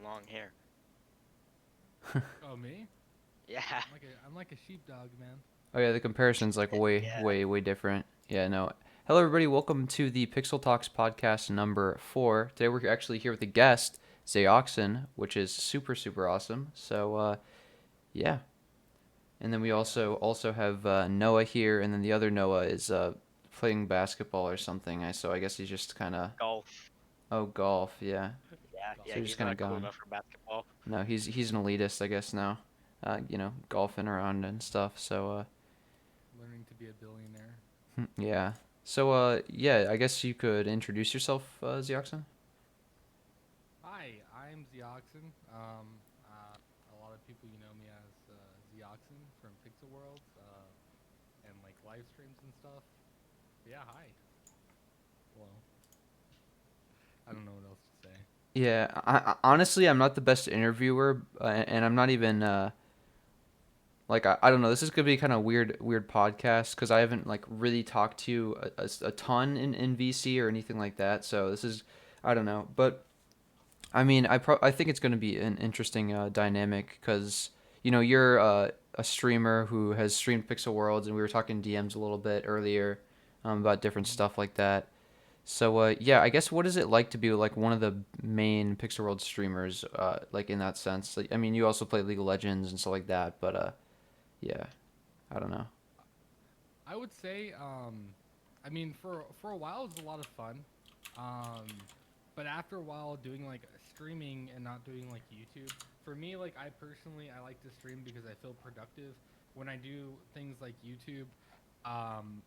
and long hair. Oh, me? Yeah. I'm like a sheepdog, man. Oh yeah, the comparison's like way, Yeah. way, way different. Yeah, no. Hello everybody, welcome to the Pixel Talks podcast number 4. Today we're actually here with a guest, Zeoxin, which is super, super awesome. So, yeah. And then we Yeah. also have Noah here, and then the other Noah is playing basketball or something. So I guess he's just kind of Golf. golf, yeah. Yeah. So Yeah. he's Golf. just He's kind of not cool gone. enough for basketball. No, he's an elitist, I guess now. Golfing around and stuff. So, Learning to be a billionaire. yeah. So, yeah, I guess you could introduce yourself, Zeoxin. Hi, I'm Zeoxin. A lot of people, know me as Zeoxin from Pixel Worlds and like live streams and stuff. But yeah, hi. Well, I don't know what else to say. Yeah, honestly, I'm not the best interviewer, and I'm not even like I don't know. This is gonna be kind of weird podcast because I haven't like really talked to you a ton in VC or anything like that. So this is I don't know, but I mean I think it's gonna be an interesting dynamic because you're a streamer who has streamed Pixel Worlds, and we were talking DMs a little bit earlier about different Hmm. stuff like that. So yeah, I guess what is it like to be like one of the main Pixel World streamers, like in that sense? Like, I mean, you also play League of Legends and stuff like that, but yeah, I don't know. I would say, I mean, for a while it was a lot of fun, um, but after a while doing like streaming and not doing like YouTube, for me, like I personally I like to stream because I feel productive. When I do things like YouTube, I'm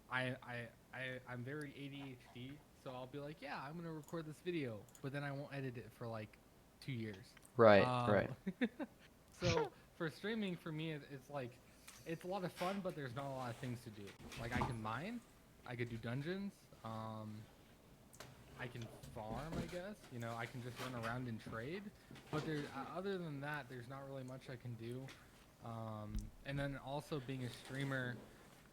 very ADHD, so I'll be like, yeah, I'm gonna record this video, but then I won't edit it for like 2 years. Right, Um, right. so for streaming, for me, it's like it's a lot of fun, but there's not a lot of things to do. Like I can mine, I could do dungeons, I can farm, I guess. I can just run around and trade. But other than that, there's not really much I can do. And then also being a streamer,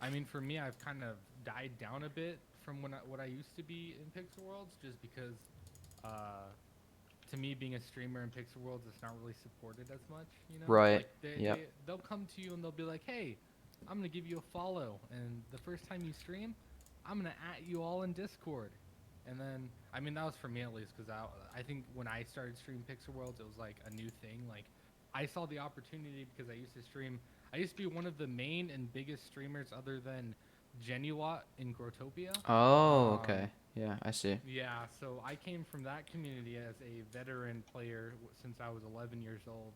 I mean, for me, I've kind of died down a bit from what I used to be in Pixel Worlds, just because uh, to me, being a streamer in Pixel Worlds, it's not really supported as much. Right. Like they Yep. they they'll come to you and they'll be like, "Hey, I'm gonna give you a follow," and the first time you stream, I'm gonna at you all in Discord. And then, I mean, that was for me at least, because I think when I started streaming Pixel Worlds, it was like a new thing. Like, I saw the opportunity because I used to stream. I used to be one of the main and biggest streamers, other than Genuot in Growtopia. Oh, Um, okay. Yeah, I see. yeah, so I came from that community as a veteran player since I was 11 years old.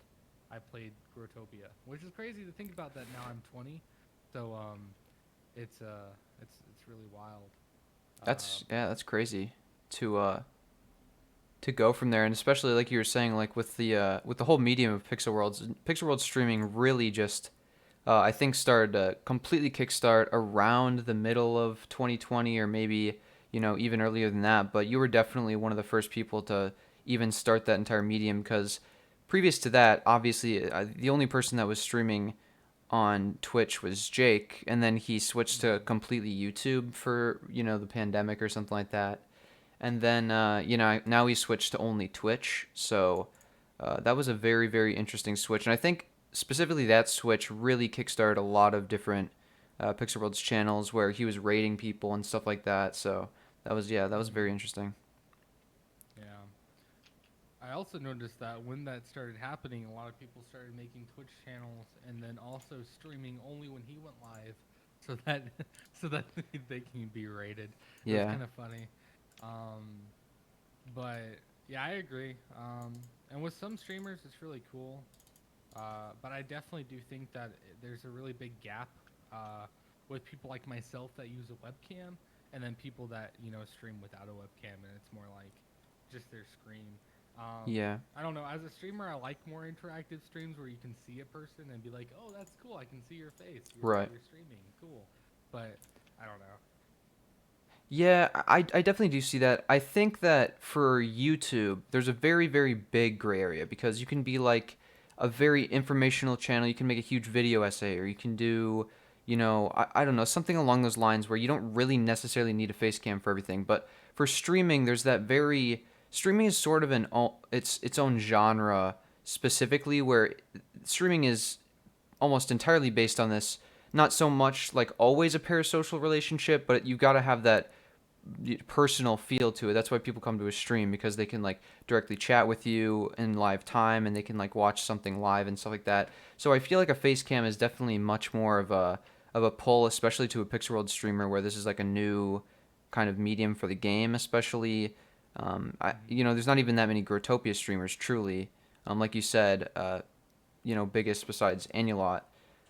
I played Growtopia, which is crazy to think about that now I'm 20. So it's really wild. That's Um, yeah, that's crazy to to go from there, and especially like you were saying, like with the whole medium of Pixel Worlds, Pixel World streaming really just I think started to completely kickstart around the middle of 2020 or maybe, even earlier than that. But you were definitely one of the first people to even start that entire medium because previous to that, obviously, the only person that was streaming on Twitch was Jake, and then he switched to mhm. completely YouTube for, the pandemic or something like that. And then, now he switched to only Twitch. So that was a very, very interesting switch. And I think specifically that switch really kickstarted a lot of different Pixel Worlds channels where he was rating people and stuff like that. So yeah, that was very Mhm. interesting. Yeah. I also noticed that when that started happening, a lot of people started making Twitch channels and then also streaming only when he went live, so that so that they can be rated. It was Yeah. kind of funny, um, but yeah, I agree. And with some streamers, it's really cool. But I definitely do think that there's a really big gap with people like myself that use a webcam, and then people that stream without a webcam, and it's more like just their screen. Yeah. I don't know. As a streamer, I like more interactive streams where you can see a person and be like, "Oh, that's cool. I can see your face. Right. You're streaming. Cool." But I don't know. Yeah, I definitely do see that. I think that for YouTube, there's a very, very big gray area because you can be like a very informational channel. You can make a huge video essay, or you can do, I don't know, something along those lines where you don't really necessarily need a face cam for everything. But for streaming, there's that very streaming is sort of its own genre specifically, where streaming is almost entirely based on this, not so much like always a parasocial relationship, but you got to have that personal feel to it. That's why people come to a stream, because they can like directly chat with you in live time, and they can like watch something live and stuff like that. So I feel like a face cam is definitely much more of a pull, especially to a Pixel World streamer, where this is like a new kind of medium for the game, especially. Hmm. There's not even that many Growtopia streamers, truly. Like you said, biggest besides Anulot.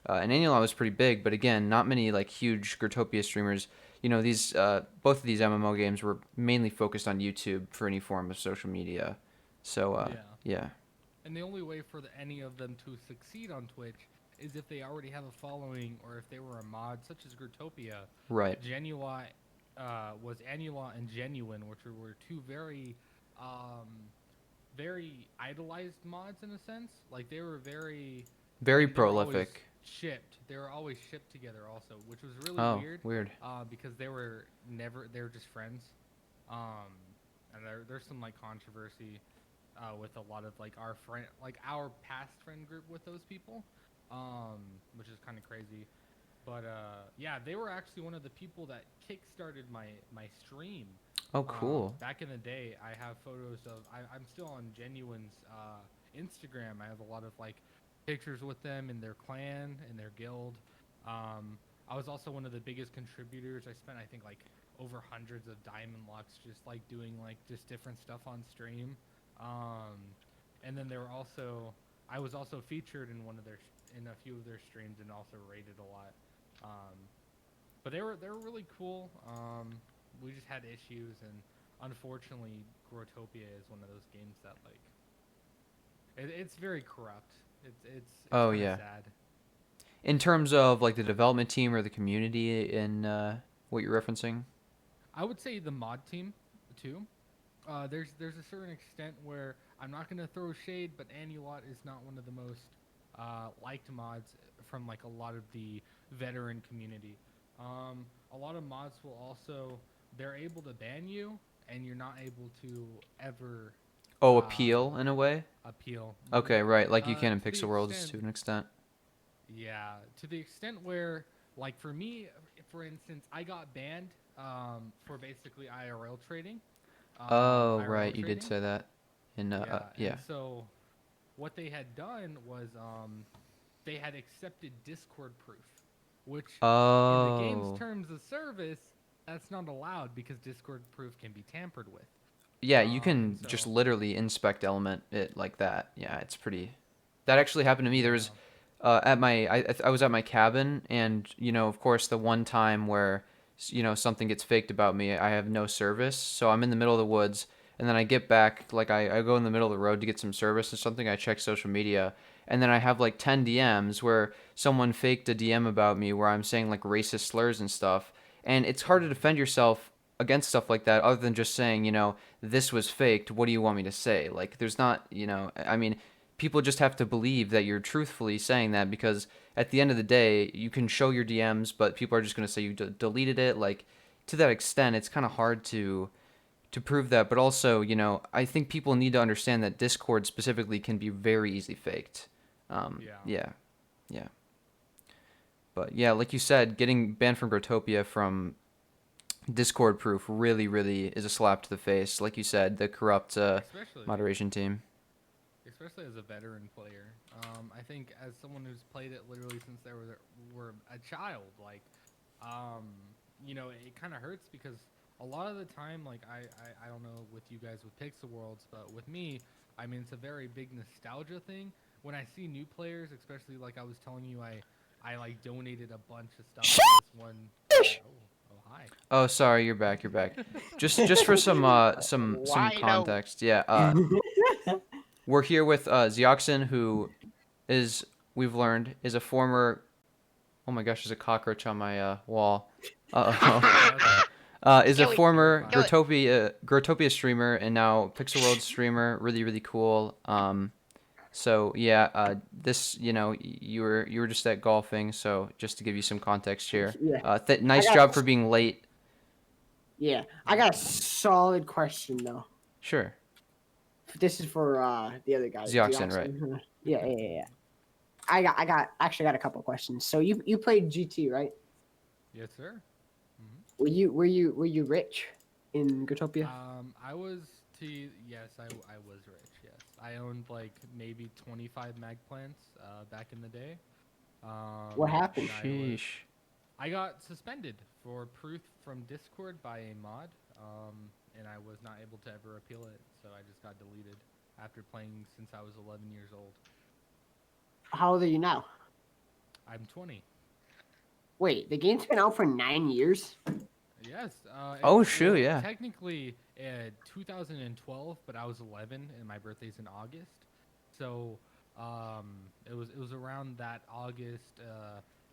And Anulot was pretty big, but again, not many like huge Growtopia streamers. These both of these MMO games were mainly focused on YouTube for any form of social media. So Yeah. yeah, And the only way for any of them to succeed on Twitch is if they already have a following, or if they were a mod, such as Growtopia. right, Genua was Anula and Genuine, which were two very idolized mods in a sense. Like they were very, very and they were always prolific. shipped. They were always shipped together also, which was really Oh, weird. weird. Because they were just friends. Um, and there's some like controversy with a lot of like our past friend group with those people, which is kind of crazy. But yeah, they were actually one of the people that kickstarted my stream. Oh, cool. Back in the day, I have photos of I'm still on Genuine's Instagram. I have a lot of like pictures with them in their clan and their guild. I was also one of the biggest contributors. I spent I think like over hundreds of diamond locks just like doing like just different stuff on stream. Um, and then I was also featured in in a few of their streams and also rated a lot. Um, but they were really cool. We just had issues, and unfortunately, Growtopia is one of those games that like it's very corrupt. It's Oh kind of yeah. sad. In terms of like the development team or the community in what you're referencing. I would say the mod team too. There's a certain extent where I'm not gonna throw shade, but Anulot is not one of the most liked mods from like a lot of the veteran community. A lot of mods will also they're able to ban you, and you're not able to ever Oh, uh, appeal in a way. appeal. Okay, right. Like you can in To the Pixel Worlds extent, to an extent. yeah, to the extent where, like for me, for instance, I got banned for basically Oh, IRL right. You did trading. say that. In Yeah, yeah. and so what they had done was they had accepted Discord proof, which in the game's Oh. terms of service, that's not allowed because Discord proof can be tampered with. Yeah, you And can just so literally inspect element it like that. Yeah, it's pretty. That actually happened to me. There was yeah, at my I was at my cabin, and of course the one time where something gets faked about me, I have no service, so I'm in the middle of the woods, and then I get back, like I go in the middle of the road to get some service or something. I check social media, and then I have like 10 DMs where someone faked a DM about me where I'm saying like racist slurs and stuff, and it's hard to mm, defend yourself against stuff like that other than just saying, this was faked. What do you want me to say? Like, there's not, I mean, people just have to believe that you're truthfully saying that, because at the end of the day, you can show your DMs, but people are just going to say you deleted it. Like, to that extent, it's kind of hard to prove that. But also, I think people need to understand that Discord specifically can be very easily faked. yeah, Yeah, yeah. But yeah, like you said, getting banned from Growtopia from Discord proof really, really is a slap to the face. Like you said, the corrupt especially moderation team. especially as a veteran player. I think as someone who's played it literally since they were a child, like, um, it kind of hurts because a lot of the time, like, I don't know with you guys with Pixel Worlds, but with me, I mean, it's a very big nostalgia thing. When I see new players, especially like I was telling you, I like donated a bunch of stuff to this one. Hi. Oh, sorry, you're back. You're back. Just for some Wide open. context. Yeah. We're here with Zeoxin, who is we've learned is a former. Oh my gosh, there's a cockroach on my wall. Uh Okay, okay. is a Kill it. You're former fine. Kill it. Growtopia streamer and now Pixel World streamer. Really, really cool. So yeah, this you were just at golfing. So just to give you some context here, Yeah, I nice got job for being late. yeah. I No got a problem. solid question though. Sure. this is for the other guy, Zeoxin, right? Zeoxin. Yeah. I got a couple questions. So you played GT, right? Yes, sir. Hmm. Were you rich in Growtopia? I was yes, I was rich. Yes, I owned like maybe 25 mag plants back in the day. What And happened? Sheesh. I got suspended for proof from Discord by a mod, and I was not able to ever appeal it, so I just got deleted after playing since I was 11 years old. How old are you now? I'm 20. Wait, the game's been out for 9 years. Yes, Oh it's shoot, well yeah. technically 2012, but I was 11 and my birthday's in August, so it was around that August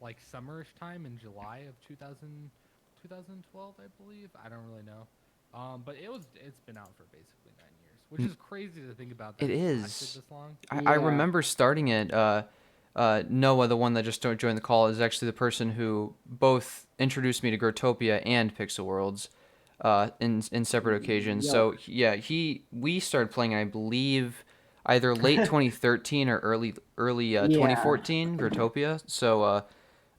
like summerish time in July of 2012, I believe. I don't really know, but it's been out for basically 9 years, which is crazy to think about that It it's lasted is. this long. I Yeah. remember starting it. Noah, the one that just joined the call, is actually the person who both introduced me to Growtopia and Pixel Worlds, in separate occasions. Yo. So yeah, we started playing, I believe, either late 2013 or early Yeah. 2014 Growtopia. So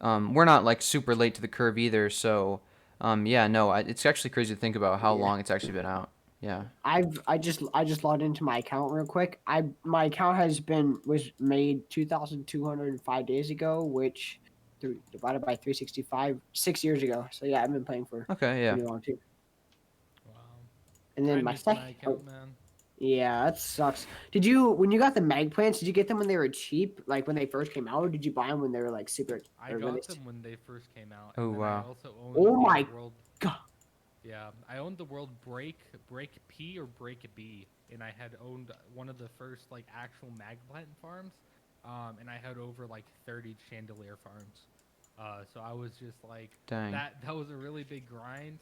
we're not like super late to the curve either. So yeah, no, it's actually crazy to think about how Yeah. long it's actually been out. Yeah. I just logged into my account real quick. My account was made 2,205 days ago, which divided by 365, 6 years ago. So yeah, I've been playing for Okay. Yeah. pretty long too. Wow, And I then my missed second, my account, man. yeah, that sucks. When you got the mag plants, did you get them when they were cheap, like when they first came out, or did you buy them when they were like super, I or when got them when they first came out, Oh and then I wow. also owned Oh the my world. god. Yeah, I owned the world Break P or Break B, and I had owned one of the first like actual mag plant farms, and I had over like 30 chandelier farms. So I was just like Dang. that was a really big grind,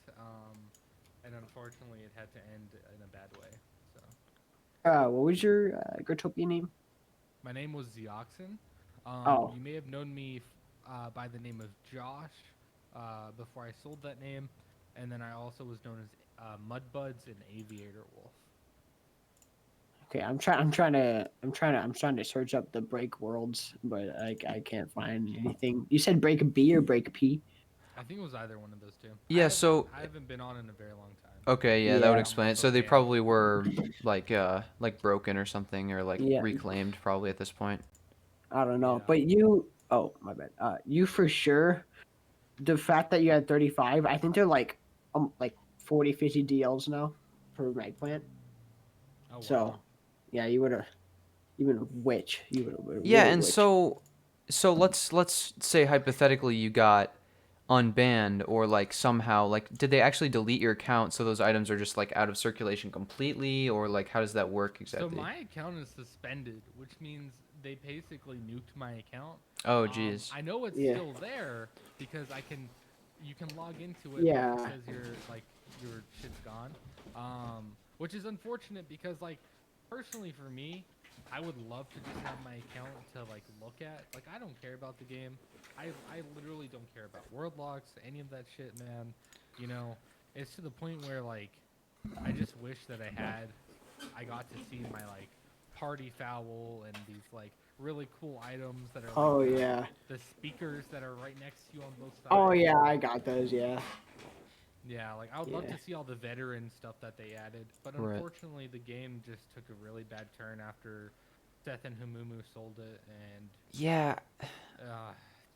and unfortunately it had to end in a bad way. So What was your Growtopia name? my name was Zeoxin. Oh, You may have known me by the name of Josh before I sold that name, and then I also was known as Mudbuds and Aviator Wolf. okay. I'm trying to search up the break worlds, but I can't find anything. You said break B or break P? I think it was either one of those two. Yeah. So I haven't been on in a very long time. okay, yeah, that would Yeah, I'm explain it. also So they banned. probably were like broken or something, or like yeah. reclaimed probably at this point. I don't know, Yeah. but you. Oh, my bad. You for sure. The fact that you had 35, I think they're like 40, 50 DLs now per mag plant. Oh So wow. yeah, you been a witch. You would have been a Yeah, real and witch. so let's say hypothetically you got unbanned or like somehow like did they actually delete your account so those items are just like out of circulation completely, or like how does that work So exactly? my account is suspended, which means they basically nuked my account. Oh geez. I know it's Yeah, still there because you can log into it, but it yeah. says your shit's gone. Which is unfortunate because like personally for me, I would love to just have my account to like look at. Like I don't care about the game. I literally don't care about world locks, any of that shit, man. You know, it's to the point where like I just wish that I got to see my like party foul and these like really cool items that are like Oh yeah. the speakers that are right next to you on both Oh sides. yeah, I got those. Yeah, Yeah, like I would love yeah. to see all the veteran stuff that they added, but Right. unfortunately the game just took a really bad turn after Seth and Humumu sold it, and Yeah.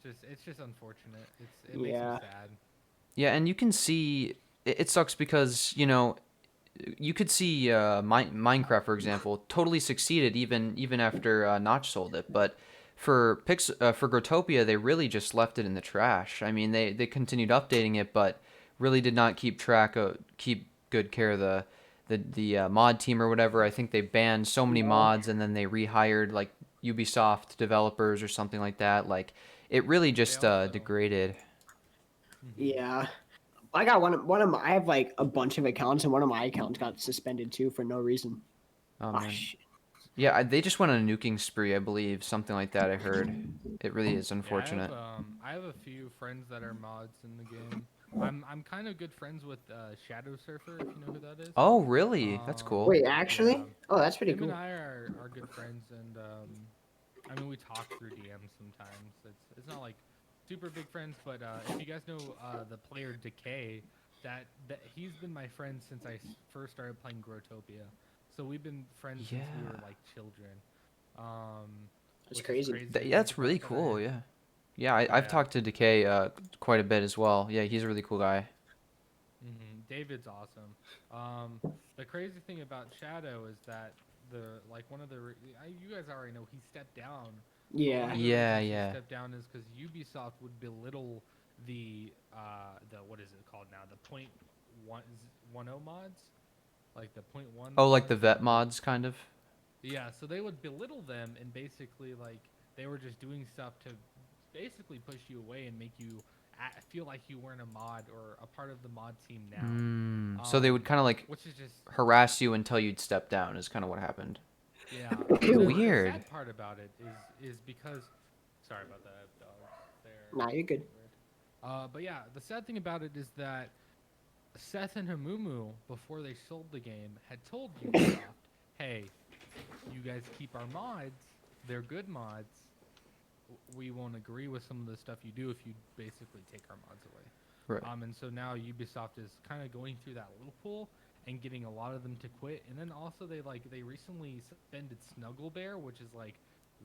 it's just unfortunate. It makes me Yeah. sad. Yeah, and you can see it sucks because, you could see Minecraft, for example, totally succeeded even after Notch sold it. But for Growtopia, they really just left it in the trash. I mean, they continued updating it, but really did not keep good care of the mod team or whatever. I think they banned so many No. mods and then they rehired like Ubisoft developers or something like that. Like it really They just also degraded. hmm Yeah. I got I have like a bunch of accounts, and one of my accounts got suspended too for no reason. Oh Ah, man. shit. Yeah, they just went on a nuking spree, I believe, something like that. I heard. It really is yeah, unfortunate. I have a few friends that are mods in the game. I'm kind of good friends with Shadow Surfer, if you know who that is. Oh, really? That's cool. Wait, Yeah, actually? Oh, that's pretty him and cool. I are good friends, and I mean we talk through DMs sometimes. It's not like super big friends, but if you guys know the player Decay, that he's been my friend since first started playing Growtopia. So we've been friends since we were Yeah. like children. Um, That's which is crazy. crazy to Yeah, think that's really about that cool. I Yeah. Yeah, I've yeah. talked to Decay quite a bit as well. Yeah, he's a really cool guy. David's awesome. The crazy thing about Shadow is that one of you guys already know he stepped down, but one Yeah. of the Yeah, reasons he yeah. stepped down is because Ubisoft would belittle the what is it called now, the .10 mods, like the .1 Oh, like the mods vet that would, mods, kind of. yeah, so they would belittle them and basically like they were just doing stuff to basically push you away and make you feel like you weren't a mod or a part of the mod team now. So they would kind of like Which is just harass you until you'd step down. Is kind of what happened. yeah. The Weird. sad part about it is because sorry about that dogs. They're Nah, you're good. weird. But yeah, the sad thing about it is that Seth and Hamumu, before they sold the game, had told Ubisoft, "Hey, you guys keep our mods. They're good mods. We won't agree with some of the stuff you do if you basically take our mods away." Right. And so now Ubisoft is kind of going through that loophole and getting a lot of them to quit. And then also they recently suspended Snuggle Bear, which is like,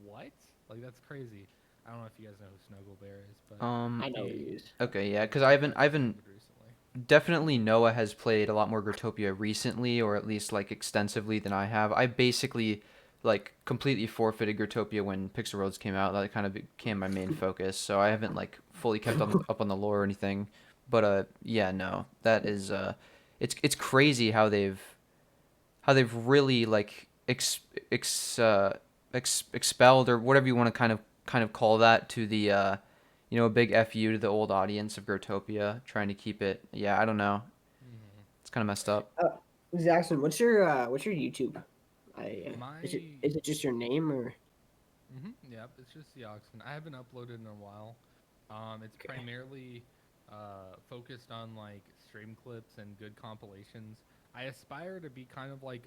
what? Like that's crazy. I don't know if you guys know who Snuggle Bear is, but I know what he it is. Okay, yeah, because got I haven't suspended recently. definitely Noah has played a lot more Growtopia recently, or at least like extensively than I have. I basically like completely forfeited Growtopia when Pixel Roads came out. That kind of became my main focus. So I haven't like fully kept up on the lore or anything. But yeah, no, that is it's crazy how they've really like expelled or whatever you want to kind of call that to the a big fu to the old audience of Growtopia, trying to keep it. Yeah, I don't know. Mm-hmm. It's kind of messed up. Jackson, what's your YouTube? My Is it just your name or Yep, it's just Zeoxin. I haven't uploaded in a while. It's okay. primarily focused on like stream clips and good compilations. I aspire to be kind of like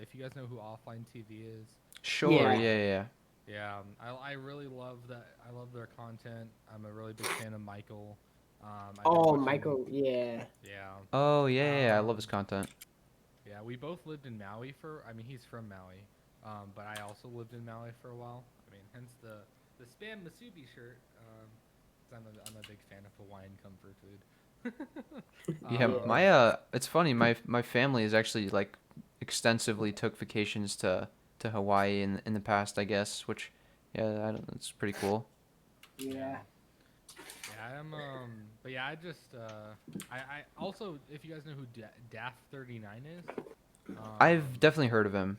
if you guys know who Offline TV is. Sure. Yeah. Yeah. Yeah. Yeah, I really love that. I love their content. I'm a really big fan of Michael. I've been Oh, watching. Michael, yeah. Yeah. Oh yeah. Yeah. Yeah. I love his Um, content. yeah, we both lived in Maui for. I mean, he's from Maui, but I also lived in Maui for a while. I mean, hence the spam Masubi shirt. 'Cause I'm a big fan of Hawaiian comfort food. Yeah. Yeah. My it's funny. My family has actually like extensively took vacations to Hawaii in the past, I guess. Which, yeah, I don't. It's pretty cool. Yeah. Yeah. Yeah, but yeah, I also, if you guys know who Daft 39 is, I've um, definitely heard of him.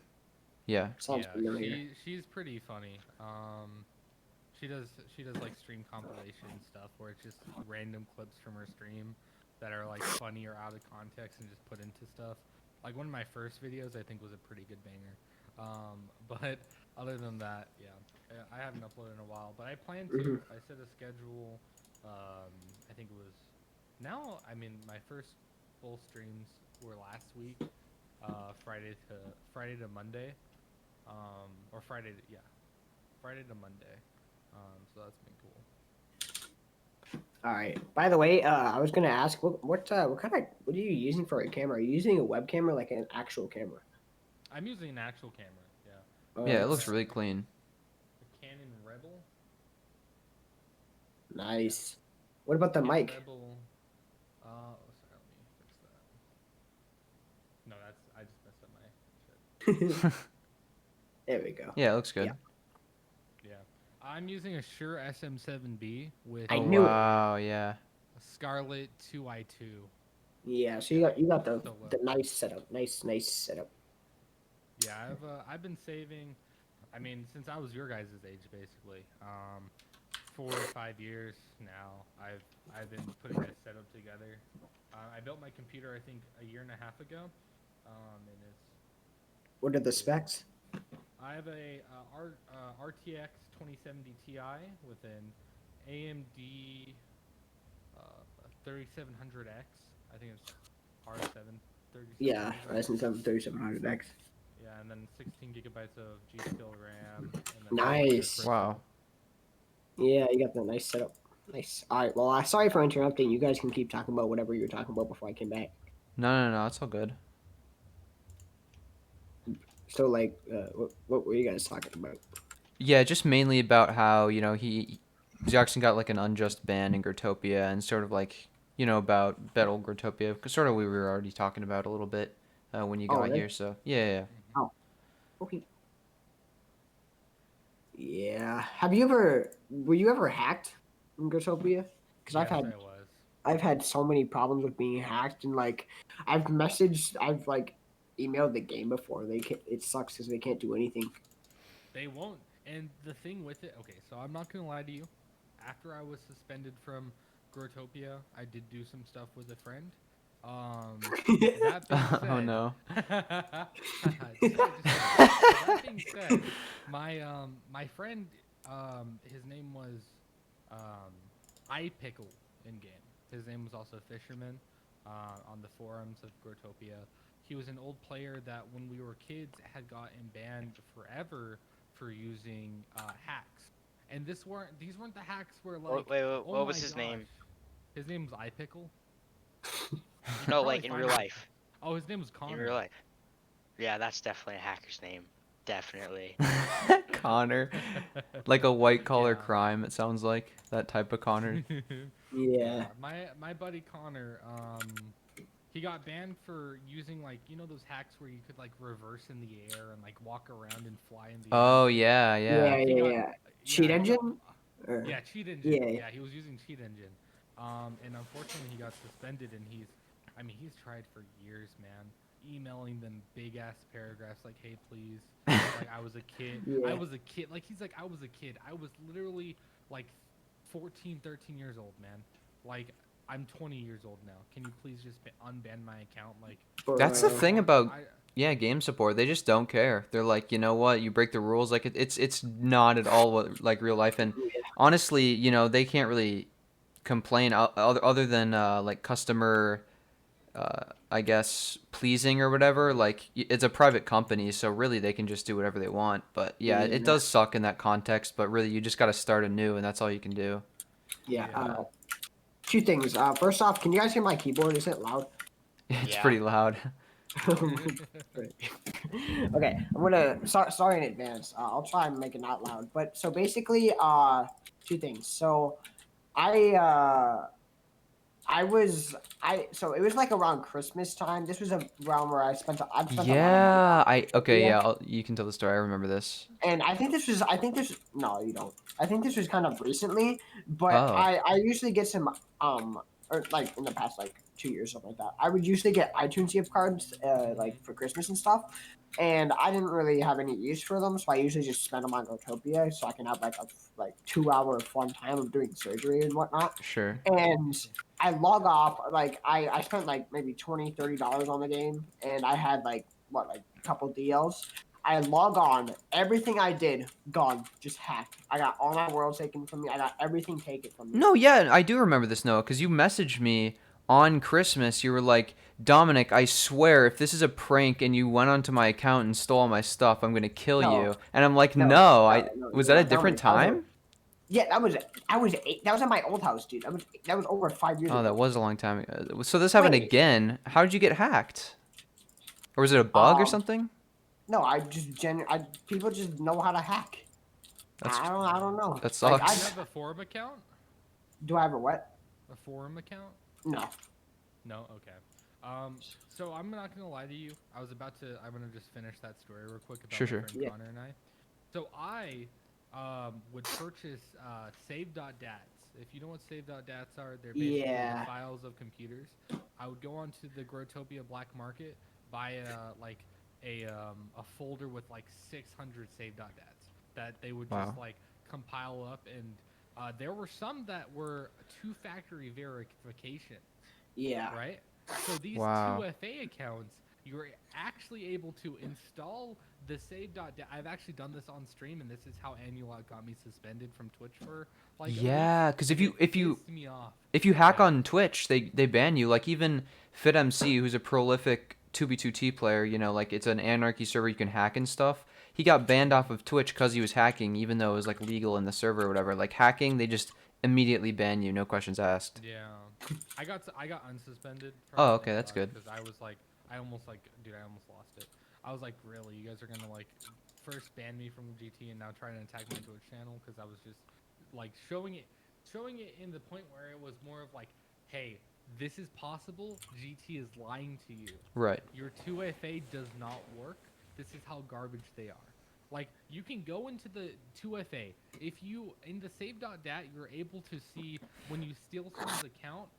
Yeah. Sounds yeah, familiar. she's pretty funny. She does like stream compilation stuff where it's just random clips from her stream that are like funny or out of context and just put into stuff. Like one of my first videos, I think was a pretty good banger. But other than that, yeah, I haven't uploaded in a while. But I plan Hmm. to. I set a schedule. I think it was now. I mean, my first full streams were last week, Friday to Monday, or yeah, Friday to Monday. So that's been cool. All right. By the way, I was gonna ask what kind of what are you using for a camera? Are you using a webcam or like an actual camera? I'm using an actual camera. Yeah, Yeah. Oh, It it's looks it's really clean. a Canon Rebel. Yeah, nice. What about the Canon mic? Rebel. Oh, sorry, let me fix that. No, I just messed up my shit. There we go. Yeah. It looks Yeah, good. Yeah, I'm using a Shure SM7B with I Oh knew it. wow. Yeah. a Scarlett 2i2. Yeah, so Yeah, you got so the nice setup. Nice setup. yeah, I've been saving. I mean, since I was your guys' age, basically. 4 or 5 years now. I've been putting this setup together. I built my computer I think a year and a half ago, and What are the it's specs? I have a RTX 2070 Ti with an AMD 3700X. I think it's R7 Yeah, 3700X. Ryzen 7 3700X. Yeah, and then 16 gigabytes of G Skill RAM, and then Nice. Wow. Yeah, you got the nice setup. Nice. All right. Well, sorry for interrupting. You guys can keep talking about whatever you were talking about before I came back. No, it's all good. So, like, what were you guys talking about? Yeah, just mainly about how, Zeoxin got like an unjust ban in Growtopia and sort of like, about Battle Growtopia, 'cause sort of we were already talking about a little bit when you Oh, got really? here. So, yeah. Mhm. Oh, okay. Yeah. Have you ever? Were you ever hacked in Growtopia? Because Yes, I was. I've had so many problems with being hacked, and like I've like emailed the game before. It sucks because they can't do anything. They won't. And the thing with it, okay, so I'm not gonna lie to you. After I was suspended from Growtopia, I did do some stuff with a friend. That being Oh said, no. that being said, my friend, his name was um iPickle in game. His name was also Fisherman, on the forums of Growtopia. He was an old player that when we were kids had gotten banned forever for using hacks. And these weren't the hacks where like, oh What my was his gosh. name? His name was iPickle. You could No, probably like in find real him. life. Oh, his name was In Connor. real life. Yeah, that's definitely a hacker's name. Definitely. Connor. Like a white collar Yeah. crime, it sounds like. That type of Connor. Yeah. Yeah, my buddy Connor, he got banned for using like those hacks where you could like reverse in the air and like walk around and fly in the air and Oh, shit. Yeah. yeah. He got Yeah. Cheat yeah he got engine. Or, yeah cheat engine. yeah. Yeah, he was using cheat engine. And unfortunately he got suspended and he's tried for years, man. Emailing them big ass paragraphs like, hey please, like I was a kid. I Yeah. was a kid. Like he's like I was a kid. I was literally like 14, 13 years old, man. Like I'm 20 years old now. Can you please just unban my account? Like That's the I thing want about I game support. They just don't care. They're like, you know what? You break the rules. Like it's not at all what like real life. And honestly, they can't really complain other than like customer, I guess pleasing or whatever. Like it's a private company, so really they can just do whatever they want. But yeah, it Yeah. does suck in that context. But really, you just got to start anew, and that's all you can do. Yeah. yeah. Two things. First off, can you guys hear my keyboard? Is it loud? It's Yeah. pretty loud. Okay, I'm gonna sorry in advance. I'll try and make it not loud. But so basically, two things. So I so it was like around Christmas time. This was around where I've spent a lot of money Yeah, on okay, Utopia. yeah, you can tell the story. I remember this. And I think this no, you don't. I think this was kind of recently, but Oh, I usually get some or like in the past like 2 years, something like that. I would usually get iTunes gift cards like Mhm. for Christmas and stuff, and I didn't really have any use for them, so I usually just spend them on Growtopia so I can have like a 2 hour fun time of doing surgery and whatnot. sure. And I log off like I spent like maybe $20-$30 on the game, and I had like a couple DLs. I log on, everything I did gone, just hacked. I got all my worlds taken from me. I got everything taken from me. No, yeah, I do remember this, Noah, because you messaged me on Christmas. You were like, Dominic, I swear, if this is a prank and you went onto my account and stole all my stuff, I'm gonna kill No, you. And I'm like, no, no, no, I no, was you're that a not different Dominic. That was time? yeah, I was eight. That was at my old house, dude. That was over 5 years Oh, that ago. was a long time ago. So this happened Wait, again. How did you get hacked? Or was it a bug or um, something? no, people just know how to hack. That's I don't know. that Like Do you sucks. have a forum account? do I have a what? A forum account? No. No. Okay. So I'm not gonna lie to you. I'm gonna just finish that story real quick about Sure, my sure. friend Yeah. Connor and I. So I would purchase save.dats. If you know what save.dats are, they're basically Yeah. the files of computers. I would go onto the Growtopia black market, buy a folder with like 600 save.dats that they would Wow. just like compile up, and there were some that were two-factor verification, Yeah. right? So these Wow. 2FA accounts, you're actually able to install the save.dat. I've actually done this on stream, and this is how Annual got me suspended from Twitch for like a week. Yeah, because if And it you pissed me off. if you hack Yeah. on Twitch, they ban you. Like even FitMC, who's a prolific 2b2t player, you know, like it's an anarchy server you can hack and stuff. He got banned off of Twitch because he was hacking, even though it was like legal in the server or whatever. Like hacking, they just immediately ban you, no questions asked. Yeah, I got unsuspended. Oh, okay, that's good. Because I was like, I almost lost it. I was like, really, you guys are gonna like first ban me from GT and now try to attack my Twitch channel because I was just like showing it in the point where it was more of like, hey, this is possible. GT is lying to you. Right. Your 2FA does not work. This is how garbage they are. Like, you can go into the 2FA. If you, in the save.dat, you're able to see when you steal someone's account,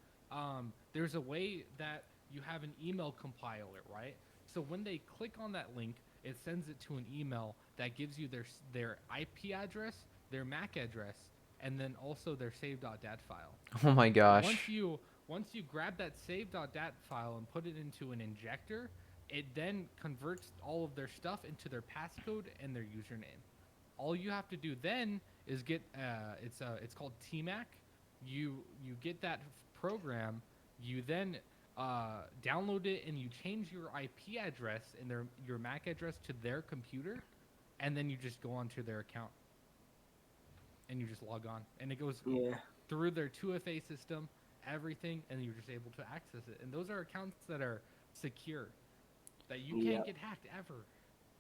there's a way that you have an email compiler, right? So when they click on that link, it sends it to an email that gives you their IP address, their MAC address, and then also their save.dat file. Oh my gosh. Once you grab that save.dat file and put it into an injector, it then converts all of their stuff into their passcode and their username. All you have to do then is get it's called TMAC. You get that program. You then download it and you change your IP address and your MAC address to their computer, and then you just go onto their account and you just log on, and it goes through their 2FA system, everything, and you're just able to access it. And those are accounts that are secure, that you can't get hacked ever.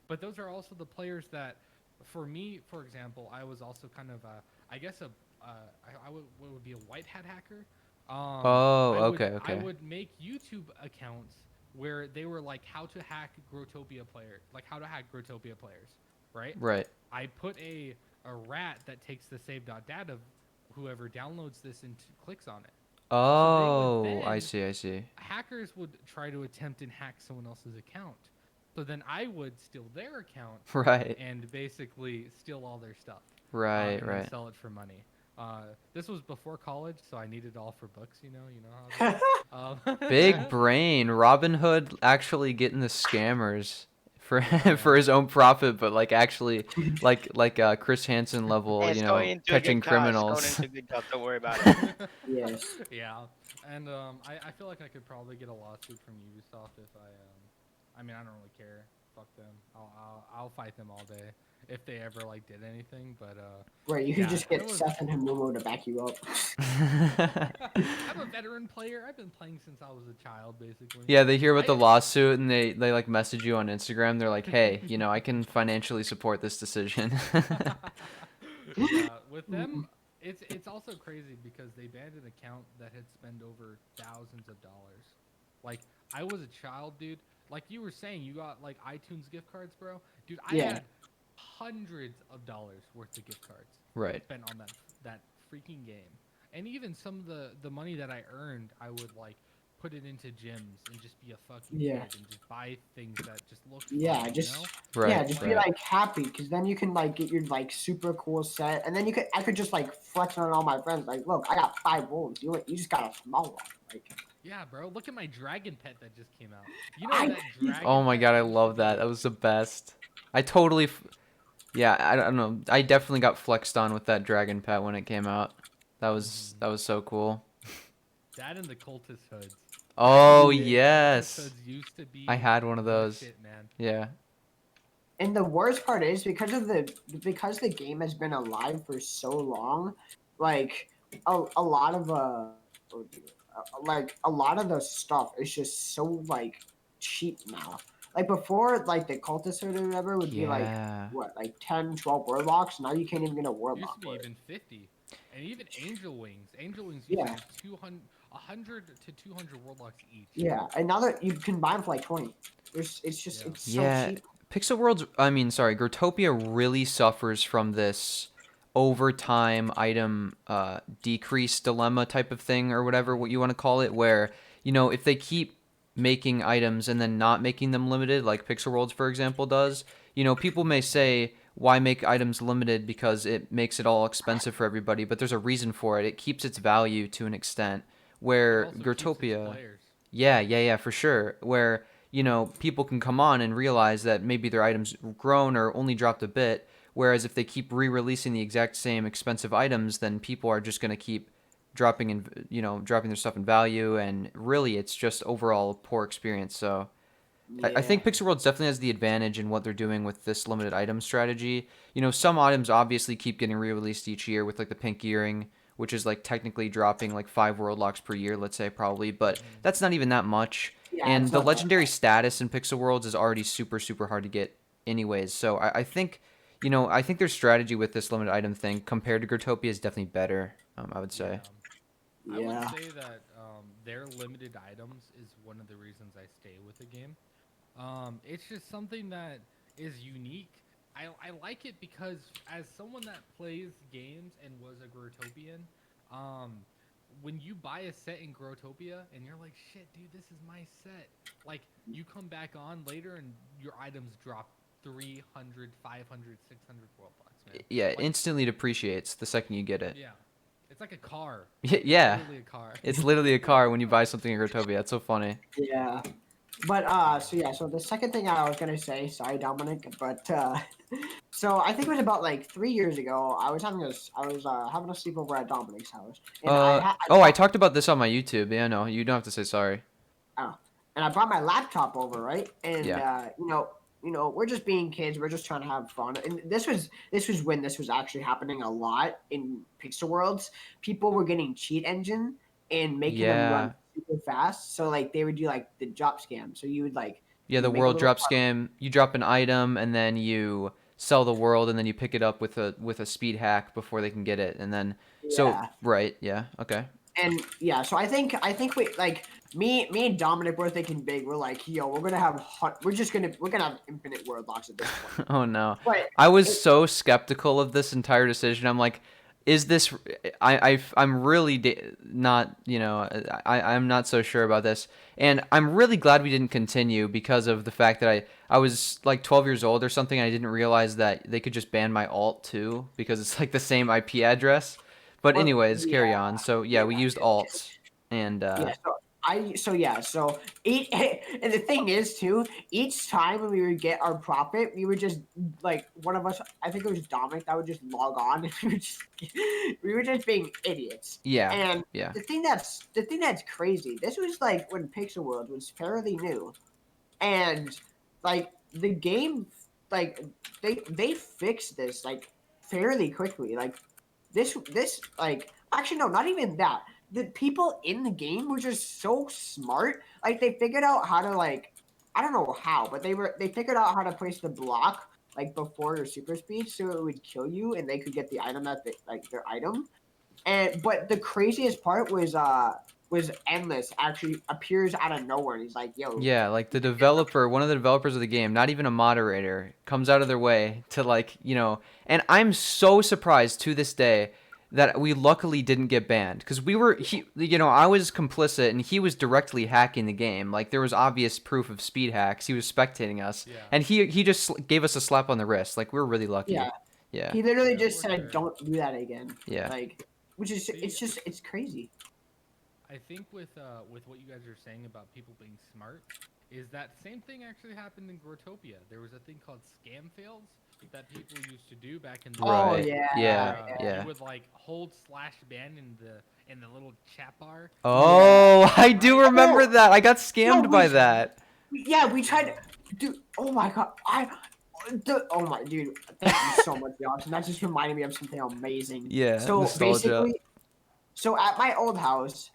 But those are also the players that, for me, for example, I was also kind of I guess I would be a white hat hacker. Okay. I would make YouTube accounts where they were like how to hack Growtopia players, right? Right. I put a rat that takes the save.dat of whoever downloads this and clicks on it. Oh, then, I see. Hackers would try to attempt and hack someone else's account. So then I would steal their account Right. and basically steal all their stuff. Right. And sell it for money. This was before college, so I needed it all for books, you know how it is. Big brain. Robin Hood actually getting the scammers for for his own profit, but like actually like Chris Hansen level, Hey, you it's know, going into a catching good cause. It's criminals. going into a good cause. Don't worry about it. Yes. Yeah, and I feel like I could probably get a lawsuit from Ubisoft if I mean, I don't really care. Fuck them. I'll fight them all day if they ever like did anything. But Right, you could just get Seth and Hamumo to back you up. I'm a veteran player. I've been playing since I was a child, basically. Yeah, they hear about the lawsuit and they like message you on Instagram. They're like, "Hey, you know, I can financially support this decision." With them, it's also crazy because they banned an account that had spent over thousands of dollars. Like, I was a child, dude. Like you were saying, you got like iTunes gift cards, bro. Dude, I had hundreds of dollars worth of gift cards spent on that freaking game. And even some of the money that I earned, I would like put it into gyms and just be a fucking kid and just buy things that just look fun, just you know? be like happy, because then you can like get your like super cool set, and then I could just like flex on all my friends, like, look, I got 5 wolves, you just got a small one, like. Yeah, bro, look at my dragon pet that just came out. You know that dragon Oh my god, I pet love that. That was the best. I totally yeah, I don't know. I definitely got flexed on with that dragon pet when it came out. That was so cool. That and the cultist hoods. Oh yes. Used to be I had one of those. shit, man. Yeah. And the worst part is because the game has been alive for so long, like a lot of a lot of the stuff is just so like cheap now. Like before, like the cultist or whatever would be like what, like 10, 12 warlocks. Now you can't even get a warlock. Used to be even 50, and even angel wings. Angel wings used to be 100 to 200 warlocks each. Yeah, and now that you can buy them for like 20, it's just it's so cheap. Pixel Worlds, I mean, sorry, Growtopia really suffers from this overtime item decrease dilemma type of thing, or whatever what you want to call it, where, you know, if they keep making items and then not making them limited, like Pixel Worlds, for example, does, you know, people may say, why make items limited because it makes it all expensive for everybody, but there's a reason for it. It keeps its value to an extent, where Growtopia... Yeah, for sure. Where, you know, people can come on and realize that maybe their items grown or only dropped a bit. Whereas if they keep re-releasing the exact same expensive items, then people are just going to keep dropping their stuff in value, and really it's just overall a poor experience. So I Yeah. think Pixel Worlds definitely has the advantage in what they're doing with this limited item strategy. You know, some items obviously keep getting re-released each year with like the pink earring, which is like technically dropping like 5 world locks per year, let's say probably, but that's not even that much. Yeah, And it's the not that legendary bad. status in Pixel Worlds is already super, super hard to get anyways. So I think, you know, I think their strategy with this limited item thing compared to Growtopia is definitely better, I would say. Yeah. I would Yeah. say that their limited items is one of the reasons I stay with the game. It's just something that is unique. I like it because as someone that plays games and was a Growtopian, um, when you buy a set in Growtopia and you're like, shit, dude, this is my set. Like, you come back on later and your items drop 300, 500, 600 world blocks, man. Yeah, it Like, instantly depreciates the second you get it. yeah. It's like a car. Yeah, Literally a car. it's literally a car when you buy something in Growtopia. That's so funny. Yeah. But so the second thing I was gonna say, sorry Dominic, but so I think it was about like 3 years ago. I was having a sleepover at Dominic's house, and I talked about this on my YouTube. Yeah, no, you don't have to say sorry. oh, and I brought my laptop over, right? And Yeah. we're just being kids. We're just trying to have fun. And this was when this was actually happening a lot in Pixel Worlds. People were getting cheat engine and making them run Yeah. super fast. So like they would do like the drop scam. So you would like Yeah, you the make a world little drop scam. You drop an item and then you sell the world and then you pick it up with a speed hack before they can get it. And then so yeah. right, yeah, okay. And yeah, so I think we like me and Dominic were thinking big. We're like, yo, we're gonna have infinite world locks at this point. Oh no. But I was it, so skeptical of this entire decision. I'm like, is this I'm really not, you know, I'm not so sure about this. And I'm really glad we didn't continue because of the fact that I was like 12 years old or something. And I didn't realize that they could just ban my alt too because it's like the same IP address. But well, anyways, yeah, carry on. So yeah, yeah, we used alts and yeah. So each and the thing is too, each time when we would get our profit, we would just like one of us, I think it was Dominic, that would just log on and we were just being idiots. yeah, And yeah. the thing that's crazy. This was like when Pixel World was fairly new, and like the game, like they fixed this like fairly quickly. Like this like actually no, not even that. The people in the game were just so smart. Like they figured out how to like I don't know how, but they figured out how to place the block like before your super speed so it would kill you and they could get the item that they like their item. And but the craziest part was Endless actually appears out of nowhere and he's like, yo, Yeah, like the developer, one of the developers of the game, not even a moderator, comes out of their way to like, you know, and I'm so surprised to this day that we luckily didn't get banned because I was complicit and he was directly hacking the game. Like there was obvious proof of speed hacks. He was spectating us Yeah. and he just gave us a slap on the wrist. Like we were really lucky. yeah. Yeah. He literally Yeah, just for said, sure. "Don't do that again." Yeah. Like, which is See, it's crazy. I think with what you guys are saying about people being smart, is that same thing actually happened in Growtopia. There was a thing called scam fails that people used to do back in the Oh Right. day, yeah, Yeah. where Yeah. you would like hold /ban in the little chat bar. Oh, I do Right? remember Oh, that. I got no, scammed by that. we tried, dude. Oh my god, oh my dude. Thank you so much, Johnson. That just reminded me of something amazing. Yeah, So nostalgia. basically, so at my old house,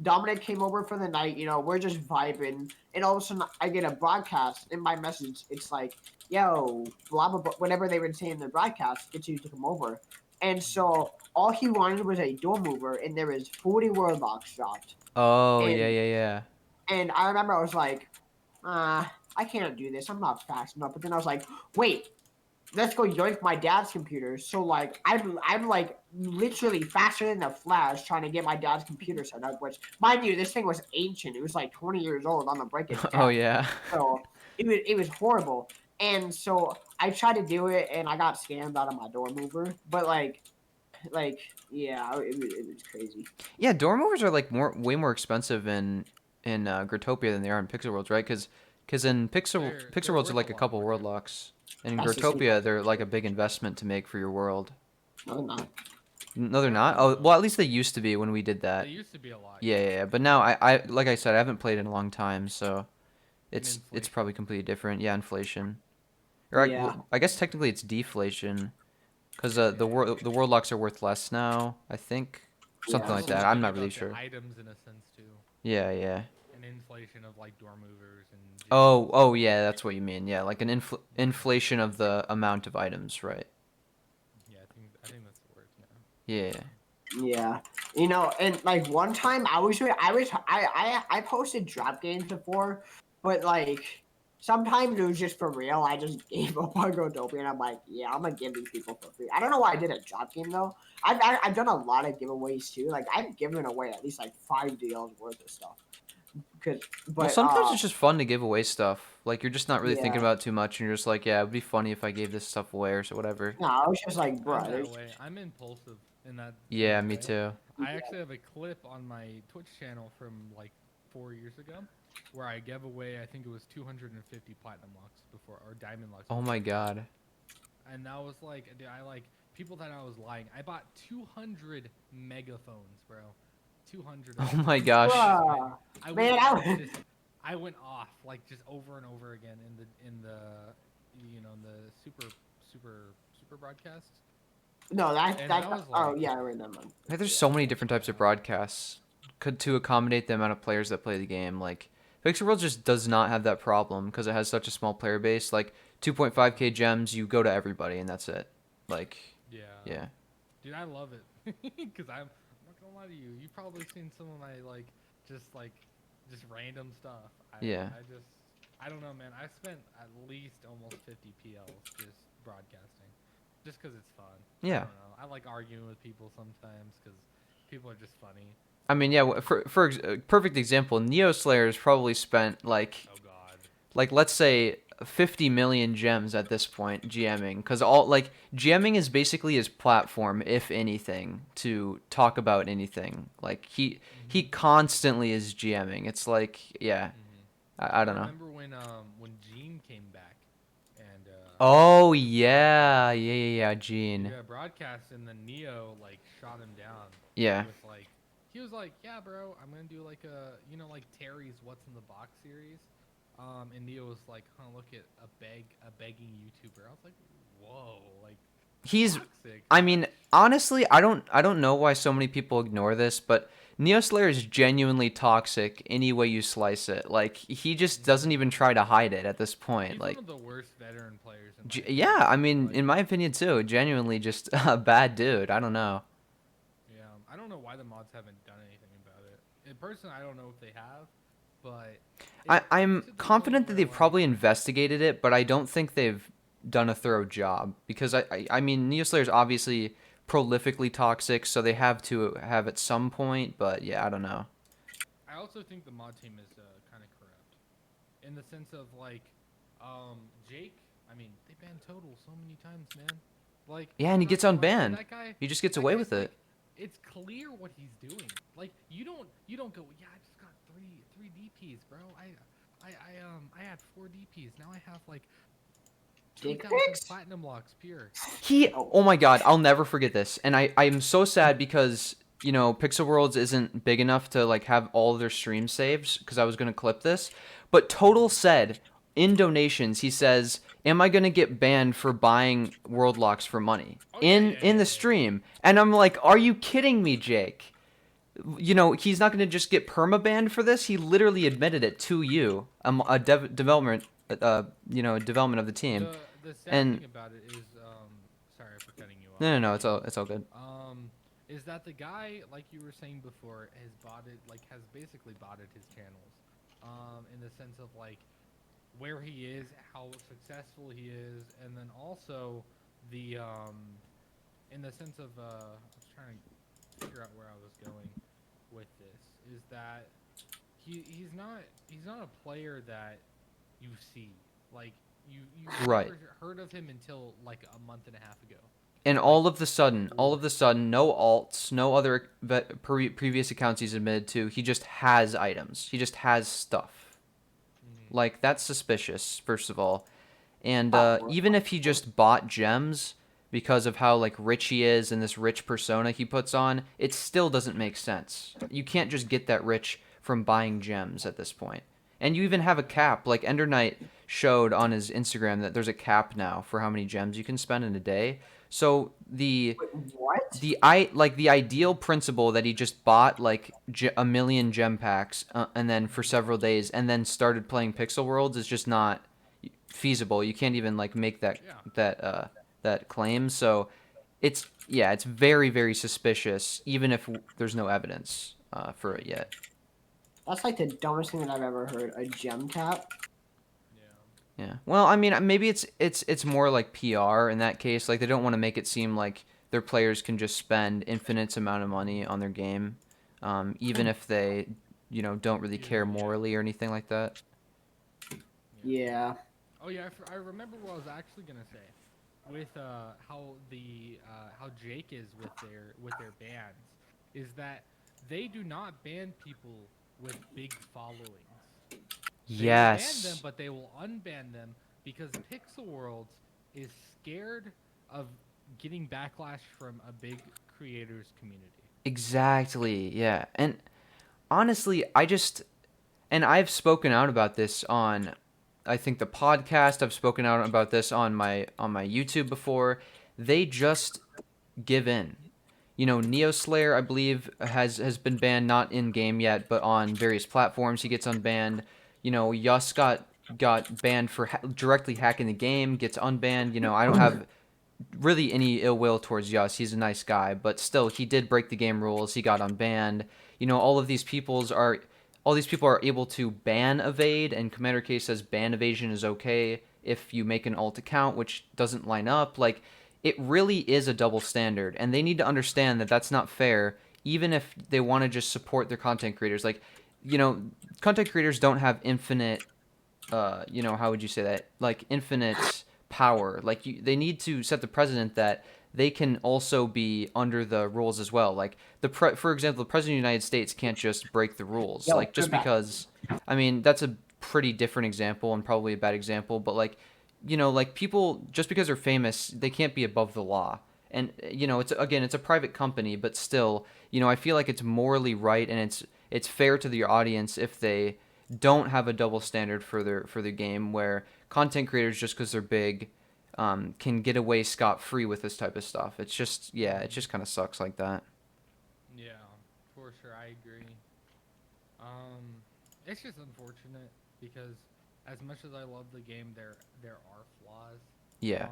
Dominic came over for the night. We're just vibing, and all of a sudden I get a broadcast in my message. It's like, "Yo, blah blah blah." Whatever they would say in the broadcast, get you to come over. And so all he wanted was a door mover, and there was 40 world locks dropped. Oh, yeah, And yeah, yeah. and I remember I was like, I can't do this. I'm not fast enough. But then I was like, wait, let's go yoink my dad's computer. So like I'm like literally faster than the Flash trying to get my dad's computer set up. Which, mind you, this thing was ancient. It was like 20 years old on the brink of Oh, death. yeah. So it was horrible. And so I tried to do it, and I got scammed out of my door mover. But like yeah, it was crazy. Yeah, door movers are like way more expensive in in Growtopia than they are in Pixel Worlds, right? Because in Pixel They're Worlds are worth like a a lot couple more, world dude. locks, and in That's the same. Growtopia they're like a big investment to make for your world. No, they're not. No, they're I not. think Oh, so. well, at least they used to be when we did They that. used to be a lot. Yeah. But now I like I said, I haven't played in a long time, so it's inflation. probably completely different. Yeah, inflation. Or Yeah. I guess technically it's deflation, because Yeah. the world locks are worth less now. I think something Yeah. There's like also that. I'm thing not really about the sure. items in a sense too, Yeah. and inflation of like door movers and. Oh yeah, that's what you mean. Yeah, like an Yeah. inflation of the amount of items, right? Yeah, I think that's the word now. Yeah. Yeah. And like one time I posted drop games before, but like sometimes it was just for real. I just gave up on Growtopia and I'm like, yeah, I'm gonna give these people for free. I don't know why I did a drop game though. I've done a lot of giveaways too. Like I've given away at least like 5 deals worth of stuff. Cause Well, but sometimes it's just fun to give away stuff. Like you're just not really thinking yeah. about it too much, and you're just like, yeah, it'd be funny if I gave this stuff away or so whatever. No, I was just like, I'm bro, that there's way. I'm impulsive in Yeah, that me way. too. I actually have a clip on my Twitch channel from like 4 years ago, where I gave away I think it was 250 platinum locks before or diamond locks. Oh my god. And that was like, dude, I like people thought I was lying. I bought 200 megaphones, bro. 200. Of Oh them. my gosh. bruh. I Man, went I off was- just, I went off like just over and over again in the super broadcasts. No, And that was oh like, yeah, I remember. Yeah, there's so many different types of broadcasts to accommodate the amount of players that play the game. Like Pixel World just does not have that problem because it has such a small player base. Like 2.5k gems, you go to everybody and that's it. Like yeah. dude, I love it because I'm not gonna lie to you. You've probably seen some of my just random stuff. Yeah. I don't know, man. I spent at least almost 50 PLs just broadcasting, just because it's fun. I Yeah. don't know. I like arguing with people sometimes because people are just funny. I mean, yeah, perfect example, Neo Slayer's probably spent Oh God. like let's say 50 million gems at this point GMing, because all like GMing is basically his platform, if anything, to talk about anything. Like he constantly is GMing. It's like yeah, I don't know. Remember when Gene came back and Oh yeah, Gene. yeah, broadcast and then Neo like shot him down. Yeah. With like, he was like, yeah, bro, I'm gonna do like like Terry's What's in the Box series. And Neo was like, huh, look at a begging YouTuber. I was like, whoa, like He's toxic. I mean, honestly, I don't know why so many people ignore this, but Neo Slayer is genuinely toxic any way you slice it. Like he just doesn't even try to hide it at this point. He's like one of the worst veteran players in my yeah, opinion. I mean, Like, in my opinion too, genuinely just a bad dude. I don't know. yeah, I don't know why the mods haven't done anything about it. In person, I don't know if they have, but I'm to the confident point that where, they've like, probably investigated it, but I don't think they've done a thorough job because I mean, Neo Slayer's obviously prolifically toxic, so they have to have at some point, but yeah, I don't know. I also think the mod team is kind of corrupt, in the sense of like, Jake. I mean, they banned Total so many times, man. Like, Yeah, and he I'm not gets gonna lie, unbanned. that guy, He just gets that away guy's, with it. like, it's clear what he's doing. Like, you don't go. Yeah, I just got three DPs, bro. I had 4 DPs. Now I have like Dick 2,000 pics? platinum locks pure. Oh my god, I'll never forget this. And I'm so sad because, you know, Pixel Worlds isn't big enough to like have all of their stream saves because I was going to clip this. But Total said in donations, he says, "Am I going to get banned for buying world locks for money?" Oh, in the stream. And I'm like, "Are you kidding me, Jake?" You know, he's not going to just get perma banned for this. He literally admitted it to you, development development of the team. The sad And thing about it is, sorry for cutting you off. no, it's all good. Is that the guy, like you were saying before, has basically botted his channels, in the sense of like where he is, how successful he is, and then also the in the sense of I was trying to figure out where I was going with this, is that he's not a player that you see, like you Right. never heard of him until like a month and a half ago. And all of the sudden, no alts, no other previous accounts he's admitted to. He just has items. He just has stuff. Like, that's suspicious, first of all. And even if he just bought gems because of how like rich he is and this rich persona he puts on, it still doesn't make sense. You can't just get that rich from buying gems at this point. And you even have a cap. Like Ender Knight showed on his Instagram that there's a cap now for how many gems you can spend in a day. So What? the ideal principle that he just bought like a million gem packs and then for several days and then started playing Pixel Worlds is just not feasible. You can't even like make that claim. So it's very very suspicious even if there's no evidence for it yet. That's like the dumbest thing that I've ever heard. A gem cap. Yeah. Well, I mean, maybe it's more like PR in that case. Like they don't want to make it seem like their players can just spend infinite amount of money on their game, even if they, don't really care morally or anything like that. Yeah. Oh yeah, I remember what I was actually gonna say, with how Jake is with their bans, is that they do not ban people with big followings. They will ban them, Yes. but they will unban them because Pixel Worlds is scared of getting backlash from a big creators community. Exactly. Yeah. And honestly, and I've spoken out about this on I think the podcast. I've spoken out about this on my YouTube before. They just give in. Neoslayer, I believe, has been banned, not in game yet, but on various platforms he gets unbanned. Yus got banned for directly hacking the game, gets unbanned. I don't have really any ill will towards Yus. He's a nice guy, but still, he did break the game rules. He got unbanned. All these people are able to ban evade, and Commander K says ban evasion is okay if you make an alt account, which doesn't line up. Like, it really is a double standard, and they need to understand that that's not fair, even if they want to just support their content creators. Like, content creators don't have infinite, how would you say that? Like, infinite power. Like, they need to set the precedent that they can also be under the rules as well. Like, for example, the President of the United States can't just break the rules. Yo, Like, just good back. because, I mean, that's a pretty different example and probably a bad example, but like, like people, just because they're famous, they can't be above the law. And, it's a private company, but still, I feel like it's morally right and it's fair to the audience if they don't have a double standard for their game where content creators, just because they're big, can get away scot-free with this type of stuff. It's just kind of sucks like that. Yeah, for sure, I agree. It's just unfortunate because as much as I love the game, there are flaws. Yeah.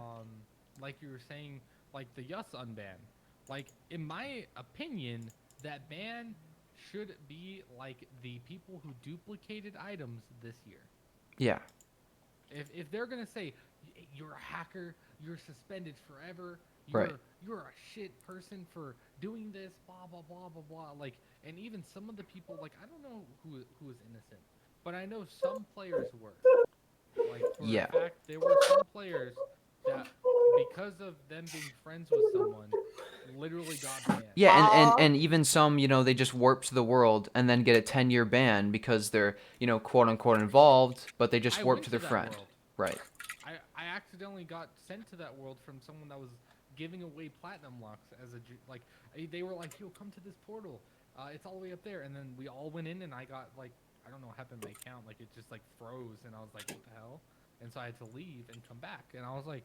Like you were saying, like the Yus unban. Like, in my opinion, that ban should be like the people who duplicated items this year. Yeah. If they're gonna say you're a hacker, you're suspended forever, Right. you're a shit person for doing this, blah blah blah blah blah. Like, and even some of the people, like, I don't know who is innocent, but I know some players were. Like, for Yeah. a fact, there were some players that, because of them being friends with someone, literally got banned. Yeah, and even some, they just warp to the world and then get a 10-year ban because they're, quote unquote involved, but they just I warp went to their that friend. world. Right. I accidentally got sent to that world from someone that was giving away platinum locks as like, they were like, yo, come to this portal, it's all the way up there, and then we all went in and I got, like, I don't know what happened to my account, like it just like froze and I was like, what the hell? And so I had to leave and come back, and I was like,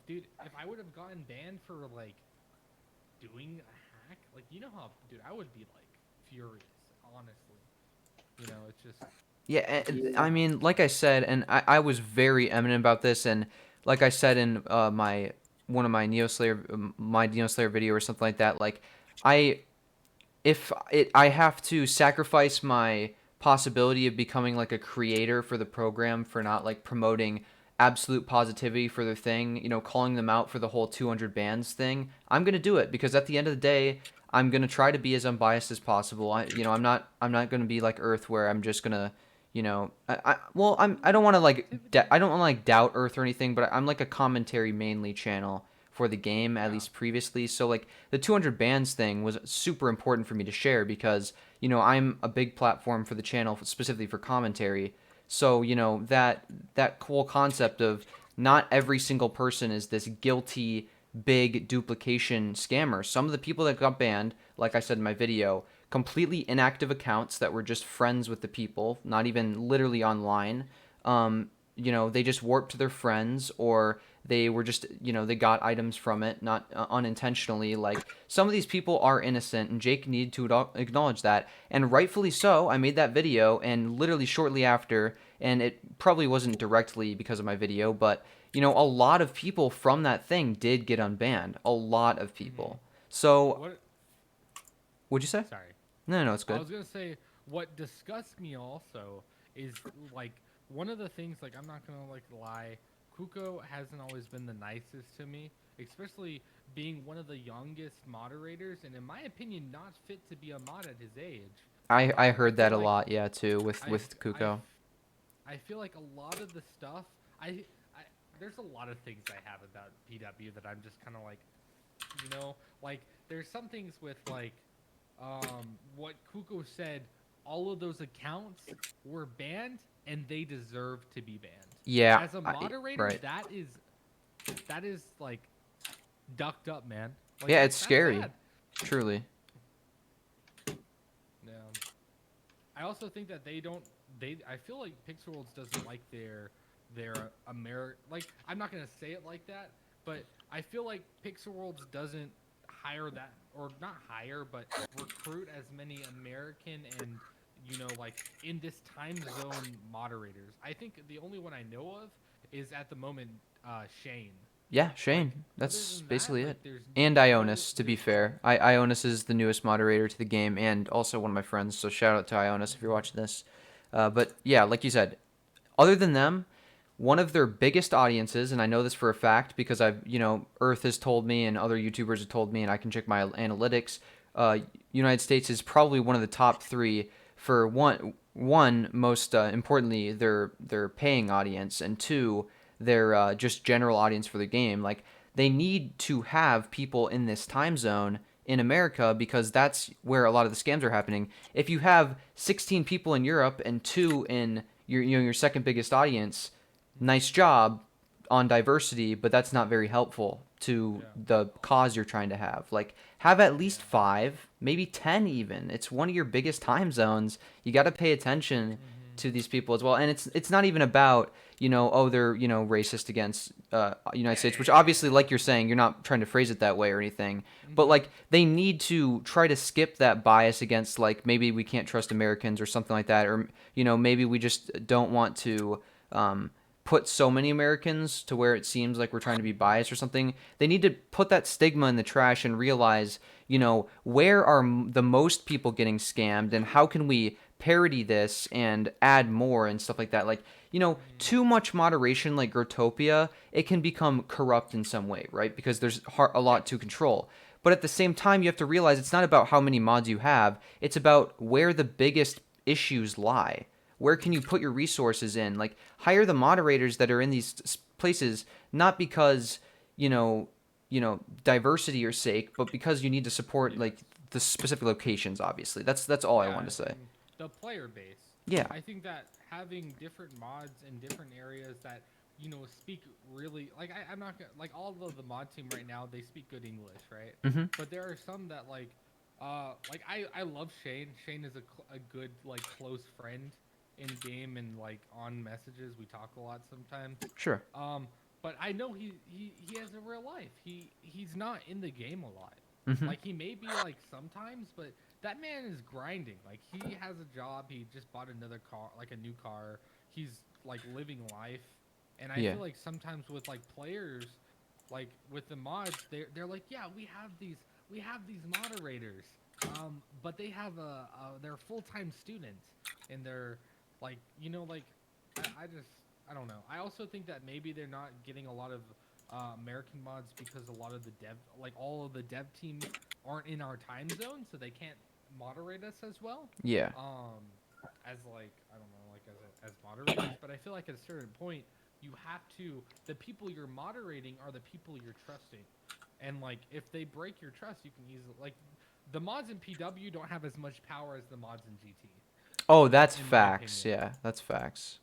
dude, if I would have gotten banned for like doing a hack, like, dude, I would be like furious, honestly. It's just. Yeah, I mean, like I said, and I was very eminent about this, and like I said in my Neoslayer video or something like that, like I have to sacrifice my possibility of becoming like a creator for the program for not like promoting absolute positivity for their thing, calling them out for the whole 200 bans thing. I'm gonna do it because at the end of the day, I'm gonna try to be as unbiased as possible. I'm not gonna be like Earth where I'm just gonna, I don't want to like I don't want to like doubt Earth or anything, but I'm like a commentary mainly channel for the game, at least previously. So like the 200 bans thing was super important for me to share because, you know, I'm a big platform for the channel specifically for commentary. So, you know, that whole concept of not every single person is this guilty big duplication scammer. Some of the people that got banned, like I said in my video, completely inactive accounts that were just friends with the people, not even literally online. You know, they just warped to their friends, or they were just, you know, they got items from it, not unintentionally. Like, some of these people are innocent, and Jake needed to acknowledge that, and rightfully so. I made that video, and literally shortly after, and it probably wasn't directly because of my video, but, you know, a lot of people from that thing did get unbanned. A lot of people. So, What? what'd you say? Sorry. No, it's I good. was gonna say what disgusts me also is like one of the things, like I'm not gonna like lie, Kuko hasn't always been the nicest to me, especially being one of the youngest moderators, and in my opinion, not fit to be a mod at his age. I heard feel that a like lot, yeah, too, with I f- Kuko. I feel like a lot of the stuff I there's a lot of things I have about PW that I'm just kind of like, you know, like there's some things with like what Kuko said, all of those accounts were banned and they deserve to be banned. Yeah, As a moderator, right. that is like ducked up, man. Like Yeah, that's it's scary, bad. truly. Yeah. I also think that I feel like Pixelworlds doesn't like their like I'm not gonna say it like that, but I feel like Pixelworlds doesn't hire that, or not hire, but recruit as many American and, you know, like in this time zone moderators. I think the only one I know of is at the moment Shane. Yeah, Like Shane. other That's than that, basically like it. there's And no Ionis, to be there's fair. Ionis is the newest moderator to the game and also one of my friends, so shout out to Ionis if you're watching this. But yeah, like you said, other than them, one of their biggest audiences, and I know this for a fact because I've, you know, Earth has told me and other YouTubers have told me, and I can check my analytics. United States is probably one of the top three for one most importantly their paying audience, and two, their just general audience for the game. Like, they need to have people in this time zone in America because that's where a lot of the scams are happening. If you have 16 people in Europe and two in your second biggest audience, nice job on diversity, but that's not very helpful to the cause you're trying to have. Like, have at least 5, maybe 10 even. It's one of your biggest time zones. You got to pay attention to these people as well. And it's not even about, you know, oh, they're, you know, racist against United States, which obviously, like you're saying, you're not trying to phrase it that way or anything. But like, they need to try to skip that bias against, like, maybe we can't trust Americans or something like that, or, you know, maybe we just don't want to put so many Americans to where it seems like we're trying to be biased or something. They need to put that stigma in the trash and realize, you know, where are the most people getting scammed and how can we parody this and add more and stuff like that. Like, you know, too much moderation like Growtopia, it can become corrupt in some way, right? Because there's a lot to control. But at the same time, you have to realize it's not about how many mods you have. It's about where the biggest issues lie. Where can you put your resources in? Like, hire the moderators that are in these places, not because, you know, diversity or sake, but because you need to support like the specific locations. Obviously, that's all I wanted to say. and the player base. Yeah. I think that having different mods in different areas that, you know, speak really, like I'm not gonna, like all of the mod team right now, they speak good English, right? Mm-hmm. But there are some that like I love Shane. Shane is a good like close friend in game, and like on messages we talk a lot sometimes. Sure. But I know he has a real life. He's not in the game a lot. Mm-hmm. Like, he may be like sometimes, but that man is grinding. Like, he has a job. He just bought another car, like a new car. He's like living life. And I feel like sometimes with like players, like with the mods, they're like, yeah, we have these moderators, but they have they're full-time students, and they're like, you know, like I don't know. I also think that maybe they're not getting a lot of American mods because a lot of the all of the dev teams aren't in our time zone, so they can't moderate us as well. Yeah. As like, I don't know, like as moderators, but I feel like at a certain point, you have to, the people you're moderating are the people you're trusting. And like, if they break your trust, you can easily like, the mods in PW don't have as much power as the mods in GT. Oh, that's in my facts. opinion. Yeah, that's facts.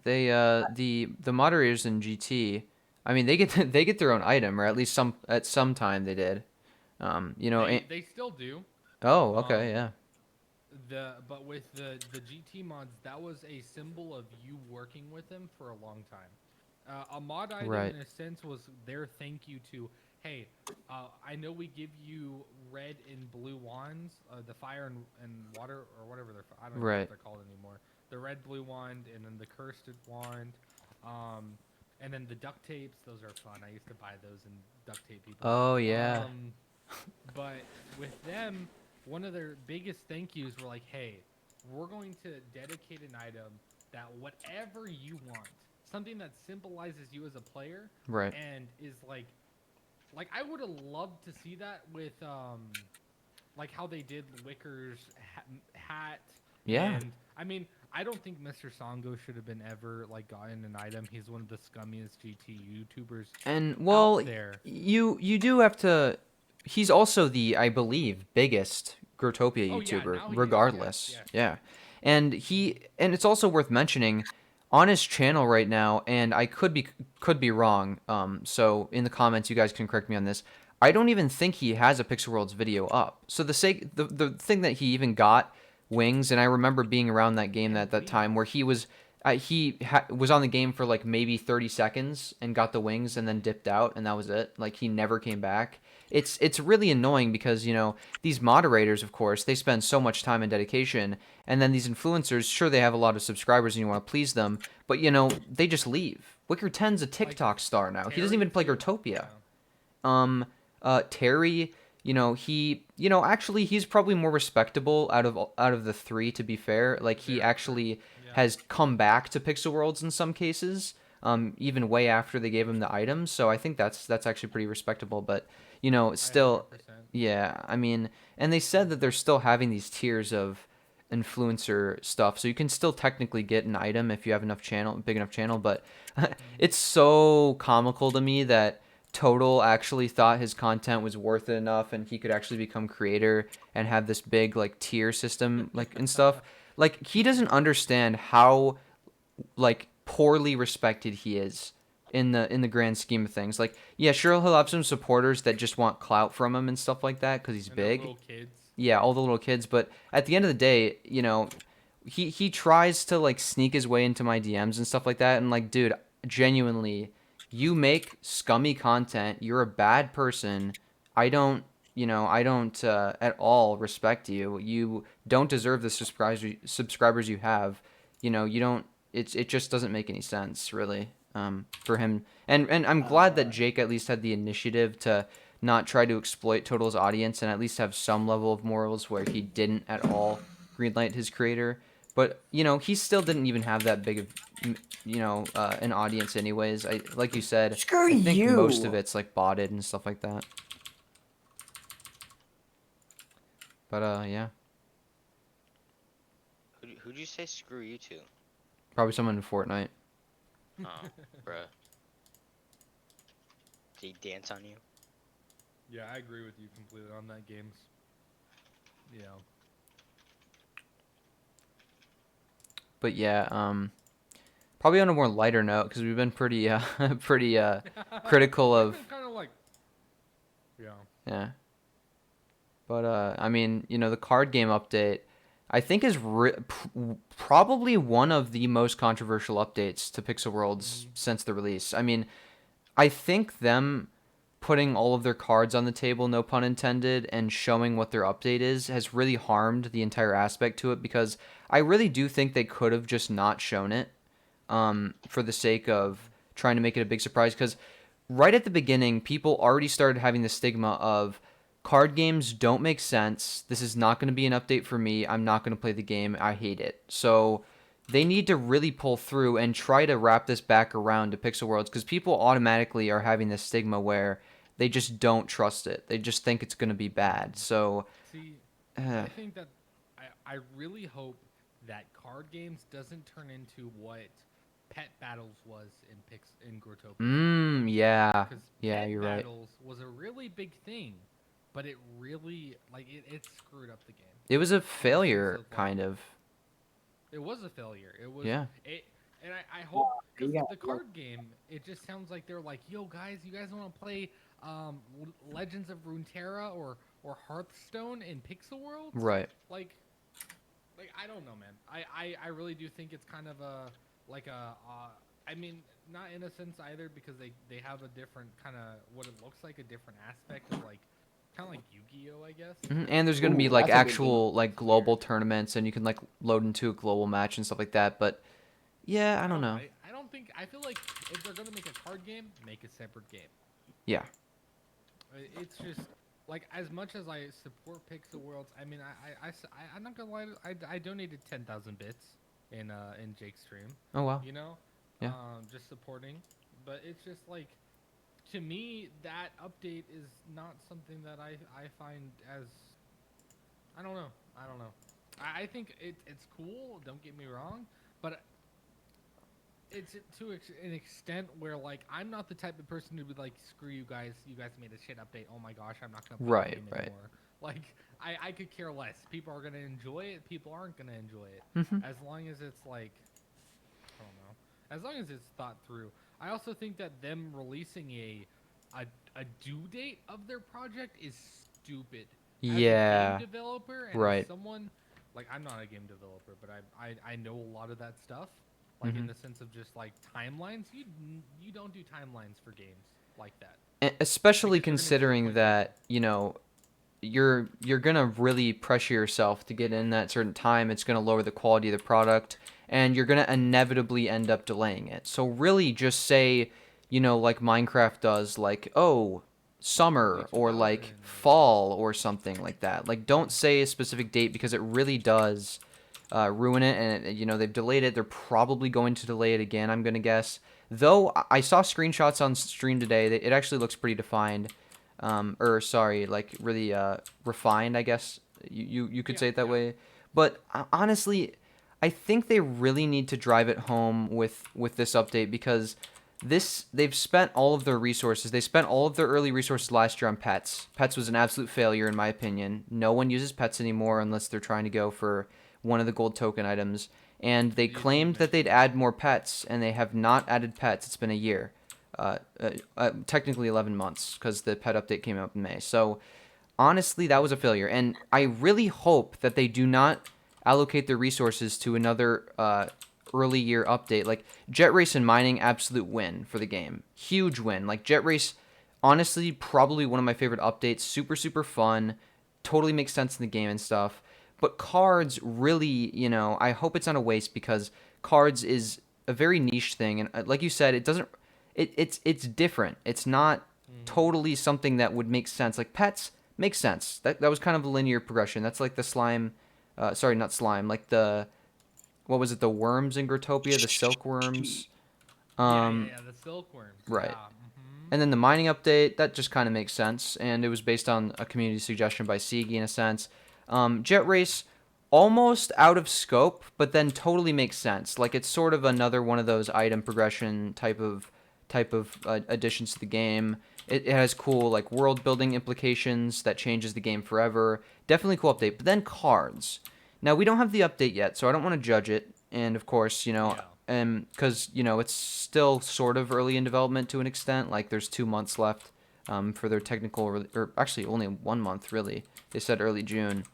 They the moderators in GT, I mean they get they get their own item, or at least some time they did. You know. They still do. Oh, okay, Um, yeah. but with the GT mods, that was a symbol of you working with them for a long time. A mod item, Right. in a sense, was their thank you to, hey, I know we give you red and blue wands, the fire and water, or whatever I don't even know what Right. they're called anymore. The red blue wand, and then the cursed wand, and then the duct tapes. Those are fun. I used to buy those and duct tape people. Oh yeah. But with them, one of their biggest thank yous were like, hey, we're going to dedicate an item that whatever you want, something that symbolizes you as a player, Right. and is like I would have loved to see that with like how they did Wicker's hat. Yeah. And I mean, I don't think Mr. Songo should have been ever like gotten an item. He's one of the scummiest GT YouTubers And well, out there. you do have to. He's also the, I believe, biggest Growtopia Oh yeah, YouTuber, now he is. regardless. Yes. Yeah, and it's also worth mentioning on his channel right now, and I could be wrong. So in the comments, you guys can correct me on this. I don't even think he has a Pixel Worlds video up. So the thing that he even got wings, and I remember being around that game And at that time where he was. Was on the game for like maybe 30 seconds and got the wings and then dipped out, and that was it. Like he never came back. It's really annoying because, you know, these moderators, of course, they spend so much time and dedication, and then these influencers, sure, they have a lot of subscribers and you want to please them, but you know, they just leave. Wicker 10's a TikTok star now. He doesn't even play Growtopia. Terry, you know, actually he's probably more respectable out of the three, to be fair. Like he actually has come back to Pixel Worlds in some cases, even way after they gave him the items. So I think that's actually pretty respectable. But you know, still, 100%. yeah. I mean, and they said that they're still having these tiers of influencer stuff, so you can still technically get an item if you have big enough channel. But it's so comical to me that Total actually thought his content was worth it enough and he could actually become creator and have this big like tier system like and stuff. Like he doesn't understand how like poorly respected he is in the grand scheme of things. Like, yeah, sure, he'll have some supporters that just want clout from him and stuff like that because he's And big. little kids. Yeah, all the little kids. But at the end of the day, you know, he tries to like sneak his way into my DMs and stuff like that. And like, dude, genuinely, you make scummy content. You're a bad person. I don't at all respect you. You don't deserve the subscribers you have. You know, you don't. It just doesn't make any sense, really, for him. And I'm glad that Jake at least had the initiative to not try to exploit Total's audience and at least have some level of morals where he didn't at all greenlight his creator. But you know, he still didn't even have that big of, an audience anyways. Like you said, Screw I think most you. of it's like botted and stuff like that. But yeah, Who'd you say screw you to? probably someone in Fortnite. Oh, bruh. Did he dance on you? Yeah, I agree with you completely on that, Games. Yeah. But yeah, probably on a more lighter note because we've been pretty critical of. Kind of like. Yeah. Yeah. But I mean, you know, the card game update, I think is probably one of the most controversial updates to Pixel Worlds since the release. I mean, I think them putting all of their cards on the table, no pun intended, and showing what their update is has really harmed the entire aspect to it because I really do think they could have just not shown it for the sake of trying to make it a big surprise because right at the beginning, people already started having the stigma of card games don't make sense. This is not going to be an update for me. I'm not going to play the game. I hate it. So they need to really pull through and try to wrap this back around to Pixel Worlds because people automatically are having this stigma where they just don't trust it. They just think it's going to be bad. So See, I think that I really hope that card games doesn't turn into what pet battles was in Growtopia. Yeah. Because Yeah, pet you're right. battles was a really big thing, but it really it screwed up the game. It was a In the sense failure, of, like, kind of. it was a failure. It was Yeah. it, and I hope because Yeah, the card game, it just sounds like they're like, yo guys, you guys want to play Legends of Runeterra or Hearthstone in Pixel Worlds? Right. Like I don't know, man. I really do think it's kind of a like a I mean, not in a sense either, because they have a different kind of what it looks like, a different aspect of like kind of like Yu-Gi-Oh, I guess. And there's gonna be Ooh, like that's a good actual like It's global weird. tournaments, and you can like load into a global match and stuff like that. But yeah, I don't know. I don't think. I feel like if they're gonna make a card game, make a separate game. Yeah. It's just like, as much as I support Pixel Worlds, I mean, I'm not gonna lie. I donated 10,000 bits in Jake's stream. Oh wow. You know, Yeah. just supporting. But it's just like, to me, that update is not something that I find as, I don't know. I think it's cool. Don't get me wrong, but it's to an extent where, like, I'm not the type of person to be like, screw you guys made a shit update, oh my gosh, I'm not gonna play Right, the game right. anymore. Like, I could care less. People are gonna enjoy it, people aren't gonna enjoy it. Mhm. As long as it's like, I don't know, as long as it's thought through. I also think that them releasing a due date of their project is stupid. As Yeah. a game developer and Right. as someone, like, I'm not a game developer, but I know a lot of that stuff. Like, in the sense of just like timelines, you don't do timelines for games like that. Especially Because you're gonna considering disappoint that, you know, you're gonna really pressure yourself to get in that certain time. It's gonna lower the quality of the product, and you're gonna inevitably end up delaying it. So really, just say, you know, like Minecraft does, like, oh, summer Early or 2000 like fall or something like that. Like, don't say a specific date, because it really does ruin it. And you know, they've delayed it. They're probably going to delay it again, I'm gonna guess. Though I saw screenshots on stream today that it actually looks pretty defined. Or sorry, like really refined, I guess you could say it that way. But honestly, I think they really need to drive it home with this update, because they've spent all of their resources. They spent all of their early resources last year on pets. Pets was an absolute failure in my opinion. No one uses pets anymore unless they're trying to go for one of the gold token items. And they The claimed that they'd add more pets, and they have not added pets. It's been a year. Technically 11 months, because the pet update came out in May. So honestly, that was a failure, and I really hope that they do not allocate their resources to another early year update. Like, Jet Race and mining, absolute win for the game, huge win. Like, Jet Race, honestly, probably one of my favorite updates. Super fun, totally makes sense in the game and stuff. But cards, really, you know, I hope it's not a waste, because cards is a very niche thing, and like you said, it doesn't. It's different. It's not totally something that would make sense. Like, pets makes sense. That was kind of a linear progression. That's like the slime. Sorry, not slime. Like the, what was it? The worms in Growtopia, the silkworms. the silkworms. Right. Yeah. And then the mining update, that just kind of makes sense, and it was based on a community suggestion by Sigi in a sense. Jet Race, almost out of scope, but then totally makes sense. Like, it's sort of another one of those item progression type of additions to the game. It has cool, like, world building implications that changes the game forever. Definitely cool update. But then cards. Now, we don't have the update yet, so I don't want to judge it. And of course, you know, because, you know, it's still sort of early in development to an extent. Like, there's 2 months left for their technical, or actually only 1 month really. They said early June.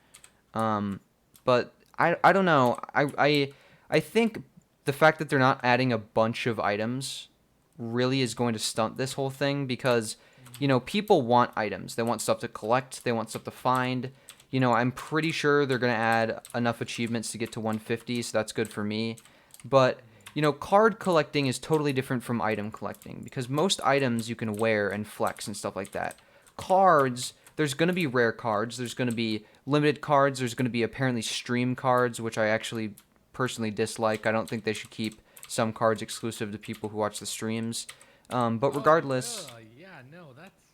But I don't know. I think the fact that they're not adding a bunch of items really is going to stunt this whole thing, because, you know, people want items. They want stuff to collect. They want stuff to find. You know, I'm pretty sure they're going to add enough achievements to get to 150, so that's good for me. But, you know, card collecting is totally different from item collecting, because most items you can wear and flex and stuff like that. Cards, there's going to be rare cards. There's going to be limited cards. There's going to be apparently stream cards, which I actually personally dislike. I don't think they should keep some cards exclusive to people who watch the streams. But regardless,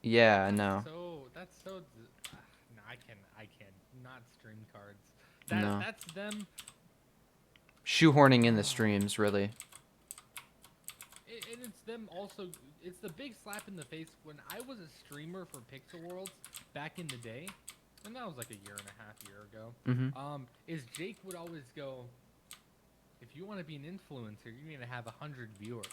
yeah, no. That's so. No, I can not stream cards. No. That's them Shoehorning in the streams, really. and it's them also. It's the big slap in the face when I was a streamer for Pixel Worlds back in the day, and that was like a year and a half ago. Mm-hmm. Is Jake would always go, if you want to be an influencer, you need to have 100 viewers.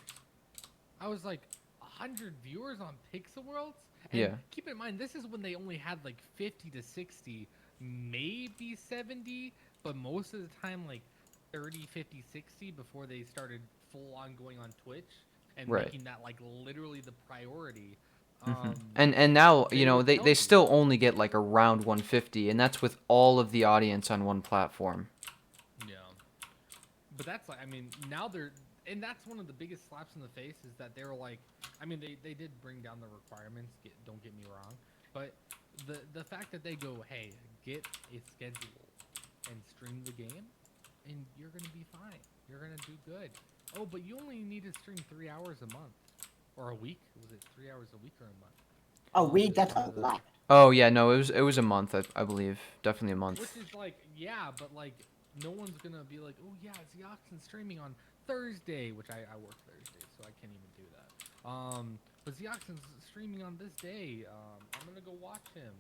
I was like, 100 viewers on Pixel Worlds? And Yeah. keep in mind, this is when they only had like 50 to 60, maybe 70, but most of the time like 30, 50, 60 before they started full on going on Twitch and Right. making that like literally the priority. Mm-hmm. And now, they you know, would they tell you. still only get like around 150, and that's with all of the audience on one platform. Yeah. But that's like, I mean, now they're, and that's one of the biggest slaps in the face is that they were like, I mean, they did bring down the requirements, don't get me wrong, but the fact that they go, hey, get a schedule and stream the game, and you're going to be fine. You're going to do good. Oh, but you only need to stream 3 hours a month. Or a week? Was it 3 hours a week or a month? A week, Just that's one a of the- lot. Oh yeah, no, it was a month, I believe, definitely a month. Which is like, yeah, but like, no one's gonna be like, oh yeah, Zeoxin streaming on Thursday, which I work Thursday, so I can't even do that. But Zeoxin's streaming on this day. I'm gonna go watch him.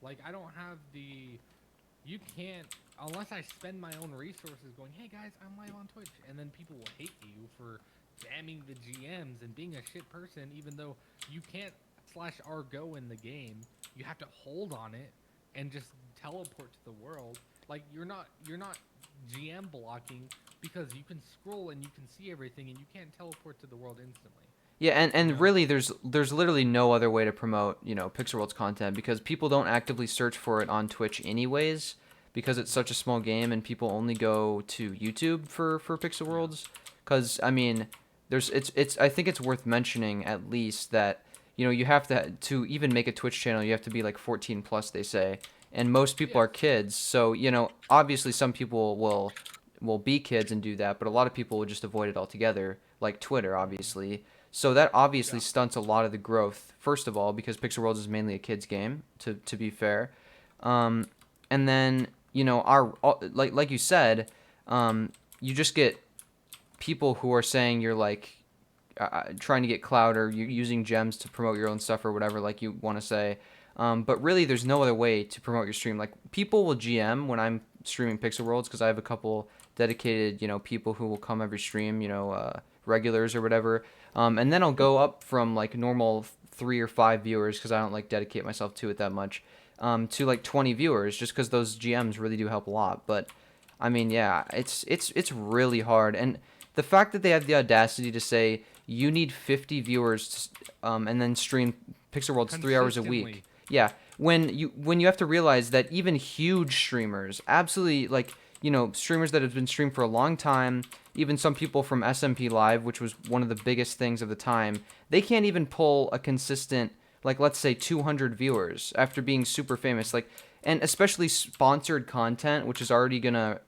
Like, I don't have the, you can't, unless I spend my own resources going, hey guys, I'm live on Twitch, and then people will hate you for spamming the GMs and being a shit person, even though you can't /R go in the game. You have to hold on it and just teleport to the world. Like, you're not GM blocking because you can scroll and you can see everything and you can't teleport to the world instantly. Yeah, and Yeah. really, there's literally no other way to promote, you know, Pixel World's content, because people don't actively search for it on Twitch anyways, because it's such a small game and people only go to YouTube for Pixel Worlds. Because I mean, it's I think it's worth mentioning at least that, you know, you have to even make a Twitch channel, you have to be like 14 plus, they say, and most people are kids. So, you know, obviously some people will be kids and do that, but a lot of people will just avoid it altogether, like Twitter, obviously. So that obviously stunts a lot of the growth. First of all, because Pixel Worlds is mainly a kids game, to be fair, and then, you know, like you said, you just get people who are saying you're like trying to get clout, or you're using gems to promote your own stuff or whatever, like you want to say. But really, there's no other way to promote your stream. Like, people will GM when I'm streaming Pixel Worlds, because I have a couple dedicated, you know, people who will come every stream, you know, regulars or whatever. And then I'll go up from like normal 3 or 5 viewers, because I don't like dedicate myself to it that much, to like 20 viewers, just because those GMs really do help a lot. But I mean, yeah, it's really hard, and the fact that they have the audacity to say you need 50 viewers, and then stream Pixel Worlds 3 hours a week. Consistently. Yeah, when you have to realize that even huge streamers, absolutely, like, you know, streamers that have been streamed for a long time, even some people from SMP Live, which was one of the biggest things of the time, they can't even pull a consistent, like, let's say 200 viewers after being super famous. Like, and especially sponsored content, which is already gonna,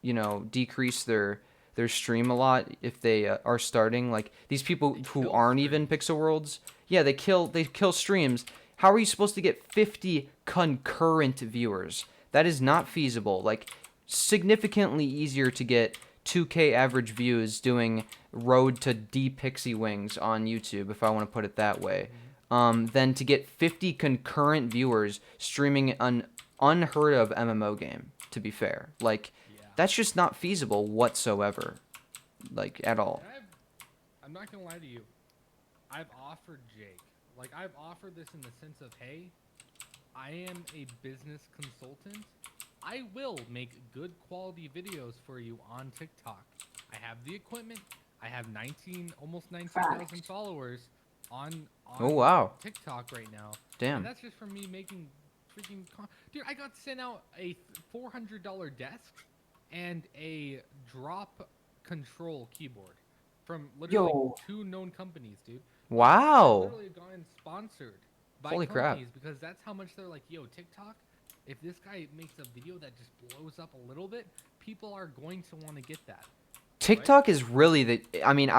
you know, decrease their stream a lot if they are starting. Like, these people who aren't even Pixel Worlds, yeah, they kill streams. How are you supposed to get 50 concurrent viewers? That is not feasible. Like, significantly easier to get 2K average views doing Road to D Pixie Wings on YouTube, if I want to put it that way, than to get 50 concurrent viewers streaming an unheard of MMO game, to be fair. Like, that's just not feasible whatsoever, like, at all. I'm not gonna lie to you. I've offered Jake, like, I've offered this in the sense of, hey, I am a business consultant. I will make good quality videos for you on TikTok. I have the equipment. I have almost 19,000 followers on Oh, wow. TikTok right now. Damn. And that's just from me making freaking dude, I got sent out a $400 desk and a drop control keyboard from literally Yo. 2 known companies, dude. Wow. I've literally gotten sponsored by Holy crap. companies because that's how much they're like, yo, TikTok, if this guy makes a video that just blows up a little bit, people are going to want to get that. TikTok is really the, I mean,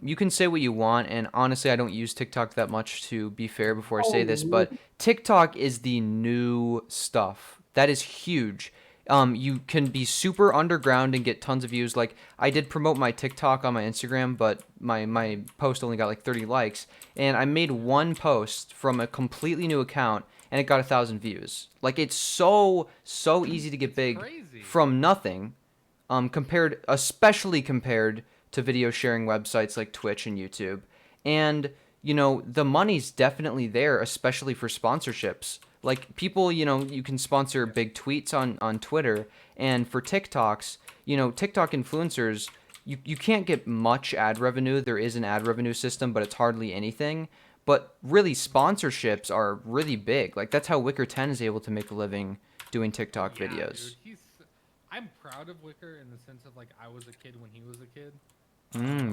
you can say what you want, and honestly, I don't use TikTok that much, to be fair, before I say this, but TikTok is the new stuff. That is huge. You can be super underground and get tons of views. Like, I did promote my TikTok on my Instagram, but my post only got like 30 likes. And I made one post from a completely new account, and it got 1,000 views. Like, it's so easy to get It's big crazy. from nothing, especially compared to video sharing websites like Twitch and YouTube. And, the money's definitely there, especially for sponsorships. Like, people, you can sponsor big tweets on Twitter, and for TikToks, TikTok influencers, you can't get much ad revenue. There is an ad revenue system, but it's hardly anything. But really, sponsorships are really big. Like, that's how Wicker 10 is able to make a living doing TikTok Yeah, videos. dude, I'm proud of Wicker in the sense of like I was a kid when he was a kid.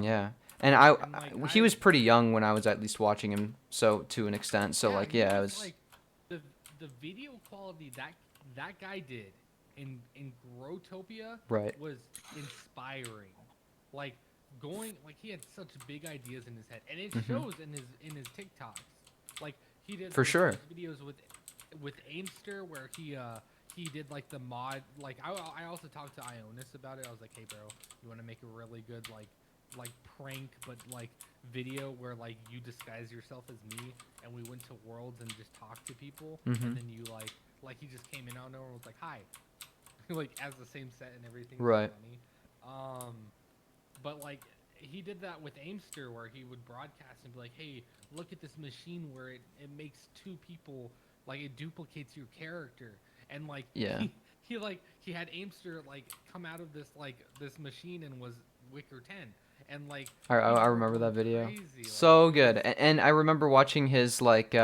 Yeah. And he was pretty young when I was at least watching him, so to an extent. So like, he yeah, I was was. like the video quality that guy did in Growtopia Right. was inspiring. Like he had such big ideas in his head, and it shows in his TikToks. Like he did For sure. videos with Aimster where he did like the mod. Like I also talked to Ionis about it. I was like, hey bro, you want to make a really good like prank but like video where like you disguise yourself as me and we went to worlds and just talked to people and then you like he just came in out of nowhere and was like hi like as the same set and everything. Right. Funny. But like he did that with Aimster where he would broadcast and be like, hey, look at this machine where it makes two people, like it duplicates your character. And like Yeah. he had Aimster like come out of this machine and was Wicker 10. And like I remember that video. Crazy, So like, good. And I remember watching his like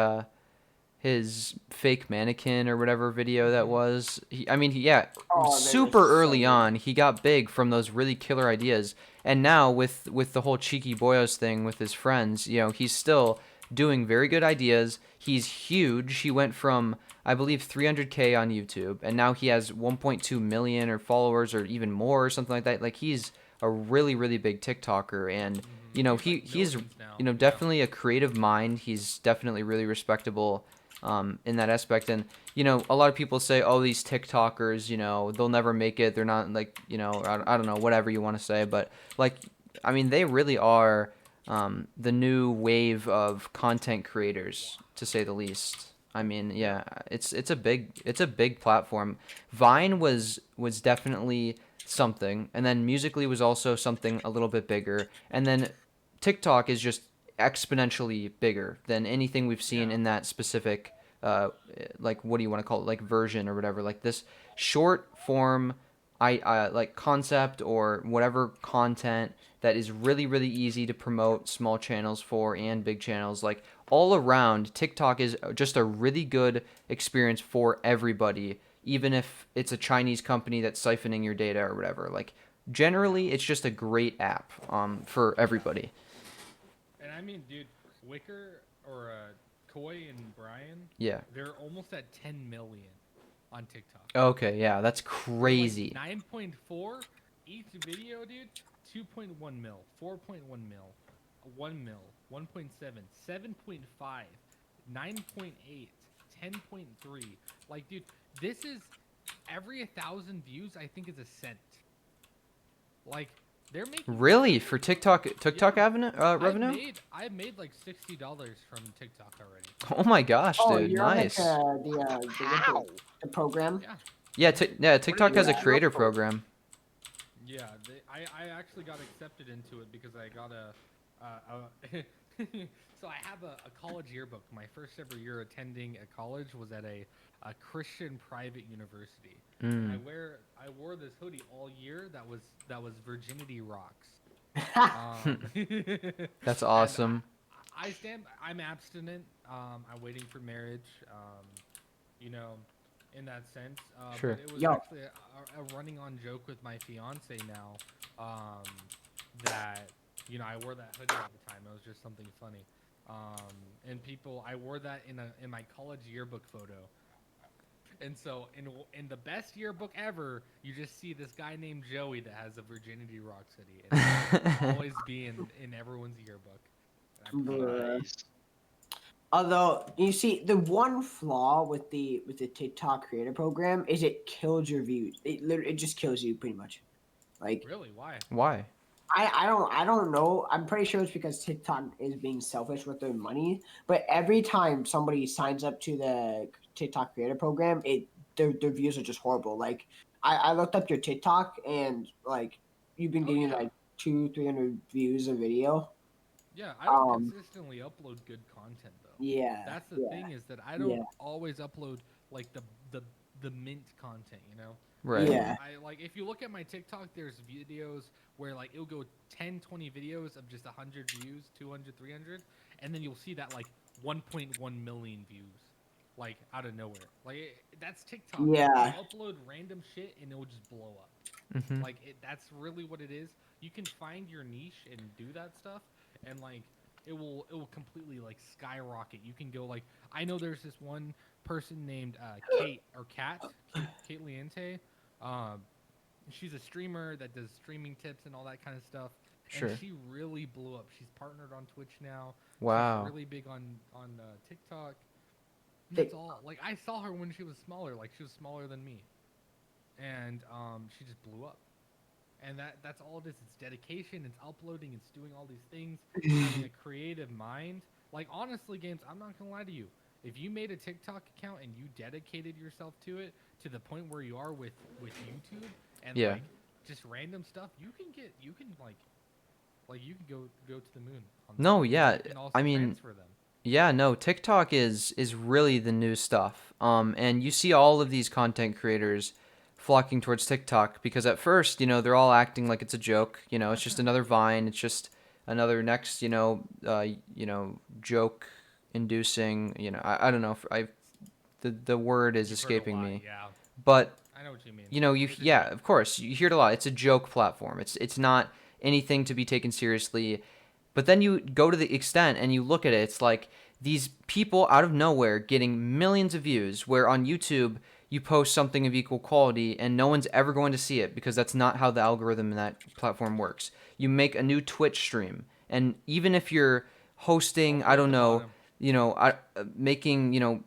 his fake mannequin or whatever video that was. Super early on, he got big from those really killer ideas. And now with the whole Cheeky Boyos thing with his friends, he's still doing very good ideas. He's huge. He went from, I believe, 300K on YouTube, and now he has 1.2 million or followers or even more or something like that. Like, he's a really, really big TikToker, and he's definitely a creative mind. He's definitely really respectable in that aspect. And a lot of people say, oh, these TikTokers, they'll never make it. They're not like, I don't know, whatever you want to say, but like, I mean, they really are the new wave of content creators, to say the least. I mean, yeah, it's a big platform. Vine was definitely something, and then Musically was also something a little bit bigger, and then TikTok is just exponentially bigger than anything we've seen in that specific like, what do you want to call it, like version or whatever, like this short form like concept or whatever content that is really, really easy to promote small channels for and big channels. Like, all around, TikTok is just a really good experience for everybody, even if it's a Chinese company that's siphoning your data or whatever. Like, generally, it's just a great app for everybody. And I mean, dude, Wicker or Koi and Brian, Yeah. they're almost at 10 million on TikTok. Okay, yeah, that's crazy. Like 9.4 each video, dude. 2.1 mil, 4.1 mil, 1 mil, 1.7, 7.5, 9.8, 10.3. Like, dude, this is every 1,000 views, I think, is a cent. Like, they're making really for TikTok revenue. I've made like $60 from TikTok already. Oh my gosh, dude, you're nice. On the program. Yeah. TikTok has a creator program. Yeah, I actually got accepted into it because I got so I have a college yearbook. My first ever year attending a college was at a Christian private university. And I wore this hoodie all year that was Virginity Rocks. That's awesome. I'm abstinent. I'm waiting for marriage. In that sense. Sure. But it was actually a running on joke with my fiance now. That I wore that hoodie all the time. It was just something funny. And I wore that in my college yearbook photo. And so in the best yearbook ever, you just see this guy named Joey that has a Virginity Rocks hoodie. And it'll always be in everyone's yearbook. Nice. Although you see, the one flaw with the TikTok creator program is it kills your views. It just kills you pretty much. Like Really? Why? Why? I don't know. I'm pretty sure it's because TikTok is being selfish with their money. But every time somebody signs up to the TikTok creator program, their views are just horrible. Like I looked up your TikTok and like you've been Oh getting yeah. like 200-300 views a video. Yeah, I don't Um consistently upload good content though. yeah, That's the yeah, thing is that I don't yeah, always upload like the the mint content, you know? Right. yeah. I like if you look at my TikTok, there's videos where like it'll go 10, 20 videos of just 100 views, 200, 300, and then you'll see that like 1.1 million views like out of nowhere. Like that's TikTok. Yeah. I'll upload random shit and it'll just blow up. Mm-hmm. Like that's really what it is. You can find your niche and do that stuff, and like it will completely like skyrocket. You can go like I know there's this one person named Kate or Kate Liente. Um, she's a streamer that does streaming tips and all that kind of stuff. Sure. And she really blew up. She's partnered on Twitch now. Wow. She's really big on TikTok. And that's all. Like I saw her when she was smaller. Like she was smaller than me, and she just blew up. And that's all it is. It's dedication. It's uploading. It's doing all these things. Having a creative mind. Like honestly, games. I'm not gonna lie to you. If you made a TikTok account and you dedicated yourself to it to the point where you are with YouTube and Yeah. like just random stuff, you can go to the moon. On No, stuff. yeah. You can also I mean, transfer them. yeah, no, TikTok is really the new stuff. And you see all of these content creators flocking towards TikTok because at first, they're all acting like it's a joke. It's just another Vine. It's just another next, joke inducing. I don't know. The word is You've heard a escaping lot, me. Yeah, But I know what you mean. It's a yeah, joke. of course, you hear it a lot. It's a joke platform. It's not anything to be taken seriously. But then you go to the extent and you look at it, it's like these people out of nowhere getting millions of views, where on YouTube you post something of equal quality and no one's ever going to see it because that's not how the algorithm in that platform works. You make a new Twitch stream, and even if you're hosting, All the I way at don't the know, bottom. making,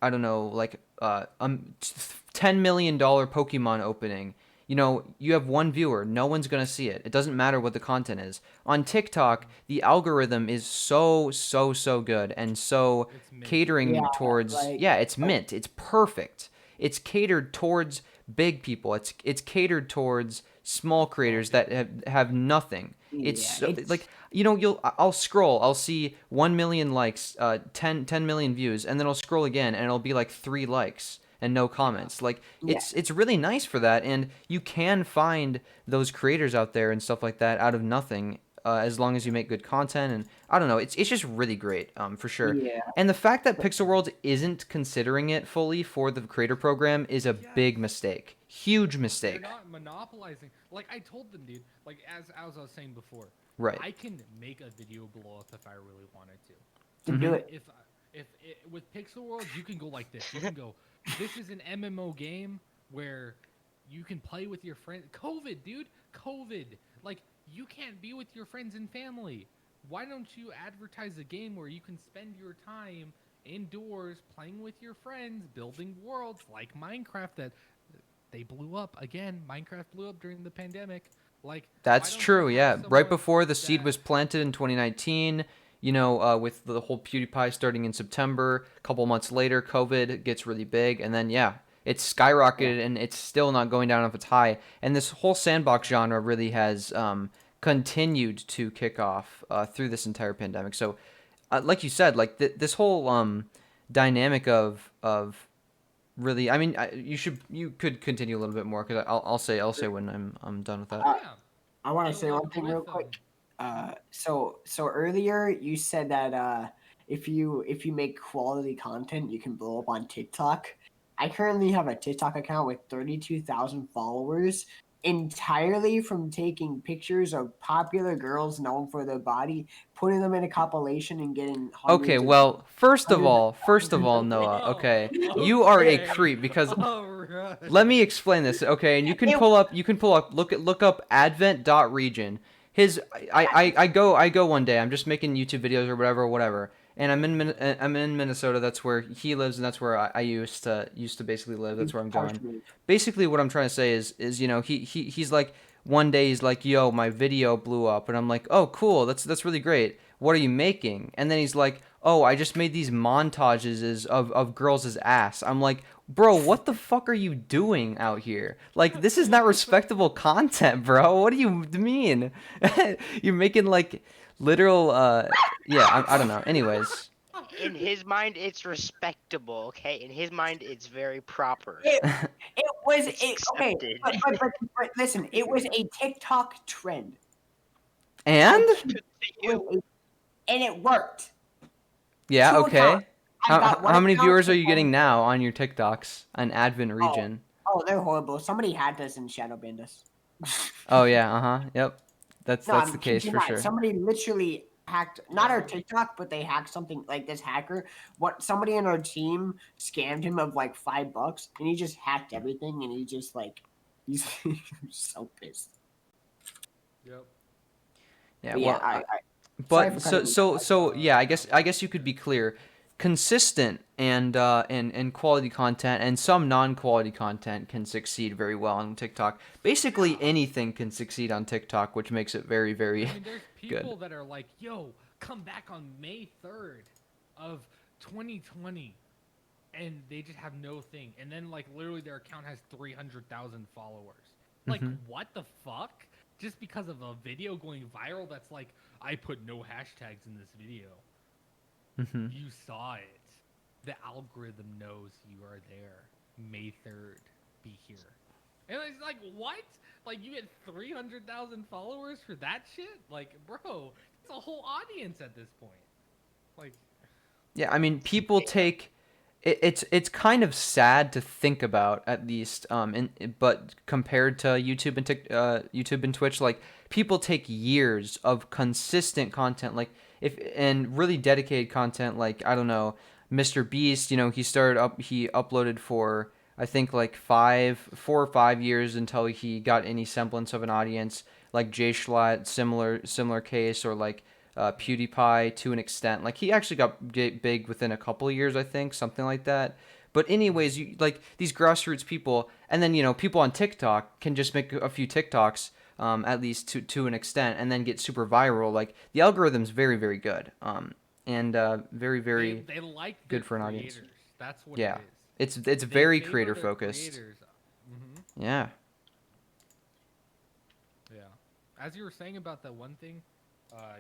I don't know, like $10 million Pokemon opening, you have one viewer. No one's going to see it. It doesn't matter what the content is. On TikTok, the algorithm is so, so, so good and so It's mint. catering Yeah, towards, like yeah, it's mint. It's perfect. It's catered towards big people. It's catered towards small creators that have nothing. It's yeah, it's like I'll scroll, I'll see 1 million likes, 10 million views, and then I'll scroll again and it'll be like 3 likes and no comments. Like yeah. it's really nice for that, and you can find those creators out there and stuff like that out of nothing, as long as you make good content. And I don't know, it's just really great, for sure. Yeah, And the fact that Pixel World isn't considering it fully for the creator program is a big mistake, huge They're mistake. not monopolizing. Like I told them, dude. Like as I was saying before, Right. I can make a video blow up if I really wanted to. to do Mhm. it. If with Pixel World, you can go like this. You can go. This is an MMO game where you can play with your friends. COVID, dude. COVID. Like you can't be with your friends and family. Why don't you advertise a game where you can spend your time indoors playing with your friends, building worlds like Minecraft that they blew up again. Minecraft blew up during the pandemic. Like That's why don't true, you have yeah. Right someone before the seed that was planted in 2019, with the whole PewDiePie starting in September, a couple months later, COVID gets really big, and then, yeah, it's skyrocketed, and it's still not going down off its high. And this whole sandbox genre really has continued to kick off through this entire pandemic. So, like you said, like this whole dynamic of really, I mean, you could continue a little bit more because I'll say when I'm done with that. yeah. I want to So say like one thing with real quick. So earlier you said that if you make quality content, you can blow up on TikTok. I currently have a TikTok account with 32,000 followers, entirely from taking pictures of popular girls known for their body, putting them in a compilation, and getting Okay, hundreds of well, first of hundreds of all, Noah, Bro, okay, you are a okay. creep because All right. let me explain this, okay? And you can pull up, look up advent.region. I go one day, I'm just making YouTube videos or whatever, and I'm in Minnesota. That's where he lives, and that's where I used to basically live. That's where I'm going. Basically, what I'm trying to say is he's like, one day he's like, yo, my video blew up, and I'm like, oh, cool, that's really great. What are you making? And then he's like, oh, I just made these montages of girls' ass. I'm like, bro, what the fuck are you doing out here? Like, this is not respectable content, bro. What do you mean? You're making like literal yeah, I don't know. Anyways. In his mind, it's respectable. Okay, in his mind, it's very proper. It was It's okay, accepted. but listen, it was a TikTok trend. And Good to you. And it worked. yeah, 2 okay. times. I got one How many account viewers to are you getting follow- now on your TikToks on Advent region? Oh, they're horrible. Somebody hacked us and shadow banned us. Oh yeah, Yep. That's No, the I'm case kidding for not. sure. Somebody literally hacked not our TikTok, but they hacked something like this hacker. What somebody in our team scammed him of like $5, and he just hacked everything, and he just like he's so pissed. Yep. Yeah, But well, yeah, sorry but for cutting you off. yeah, I guess you could be clear. Consistent and quality content and some non-quality content can succeed very well on TikTok. Basically anything can succeed on TikTok, which makes it very, very I mean, there's people that are like, yo, come back on May 3rd of 2020. And they just have no thing. And then, like, literally their account has 300,000 followers. Like, what the fuck? Just because of a video going viral that's like, I put no hashtags in this video. You saw it. The algorithm knows you are there. May 3rd. Be here. And it's like, what? Like, you get 300,000 followers for that shit? Like, bro, it's a whole audience at this point. Like, yeah, I mean, people take it's kind of sad to think about, at least, but compared to YouTube and YouTube and Twitch, like, people take years of consistent content, like, if and really dedicated content, like, I don't know, Mr. Beast, he he uploaded for, I think, like 4 or 5 years until he got any semblance of an audience. Like Jay Schlatt, similar case, or like PewDiePie to an extent. Like, he actually got big within a couple of years, I think, something like that. But anyways, you like these grassroots people, and then people on TikTok can just make a few TikToks, at least to an extent, and then get super viral. Like, the algorithm's very, very good, and very, very they like good their for an audience. creators. That's what Yeah, it is. it's They very favor creator their focused. creators. Yeah. Yeah. As you were saying about that one thing,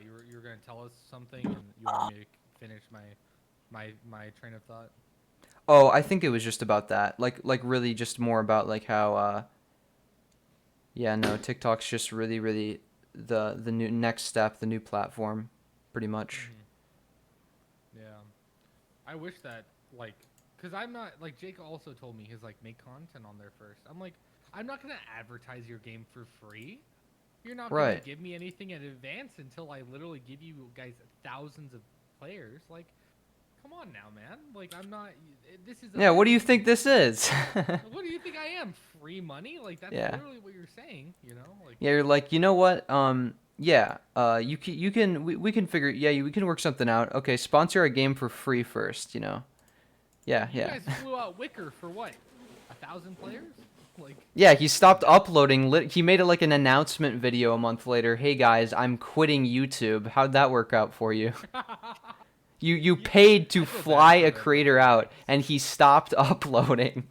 you were gonna tell us something, and you want me to finish my train of thought. Oh, I think it was just about that. Like really just more about like how yeah, no, TikTok's just really, really the new next step, the new platform, pretty much. Yeah. I wish that, like, cause I'm not, like, Jake also told me, he's like, make content on there first. I'm like, I'm not gonna advertise your game for free. You're not gonna give me anything in advance until I literally give you guys thousands of players. Like, come on now, man. Like, I'm not. This is. Yeah, what do you think this is? What do you think I am? Free money? Like, that's literally what you're saying. Like. Yeah, you're like, you know what? Yeah. We can figure. Yeah, we can work something out. Okay, sponsor a game for free first. Yeah. You guys flew out Wicker for what? 1,000 players? Like. Yeah, he stopped uploading. He made it like an announcement video a month later. Hey guys, I'm quitting YouTube. How'd that work out for you? You paid to fly a creator out, and he stopped uploading.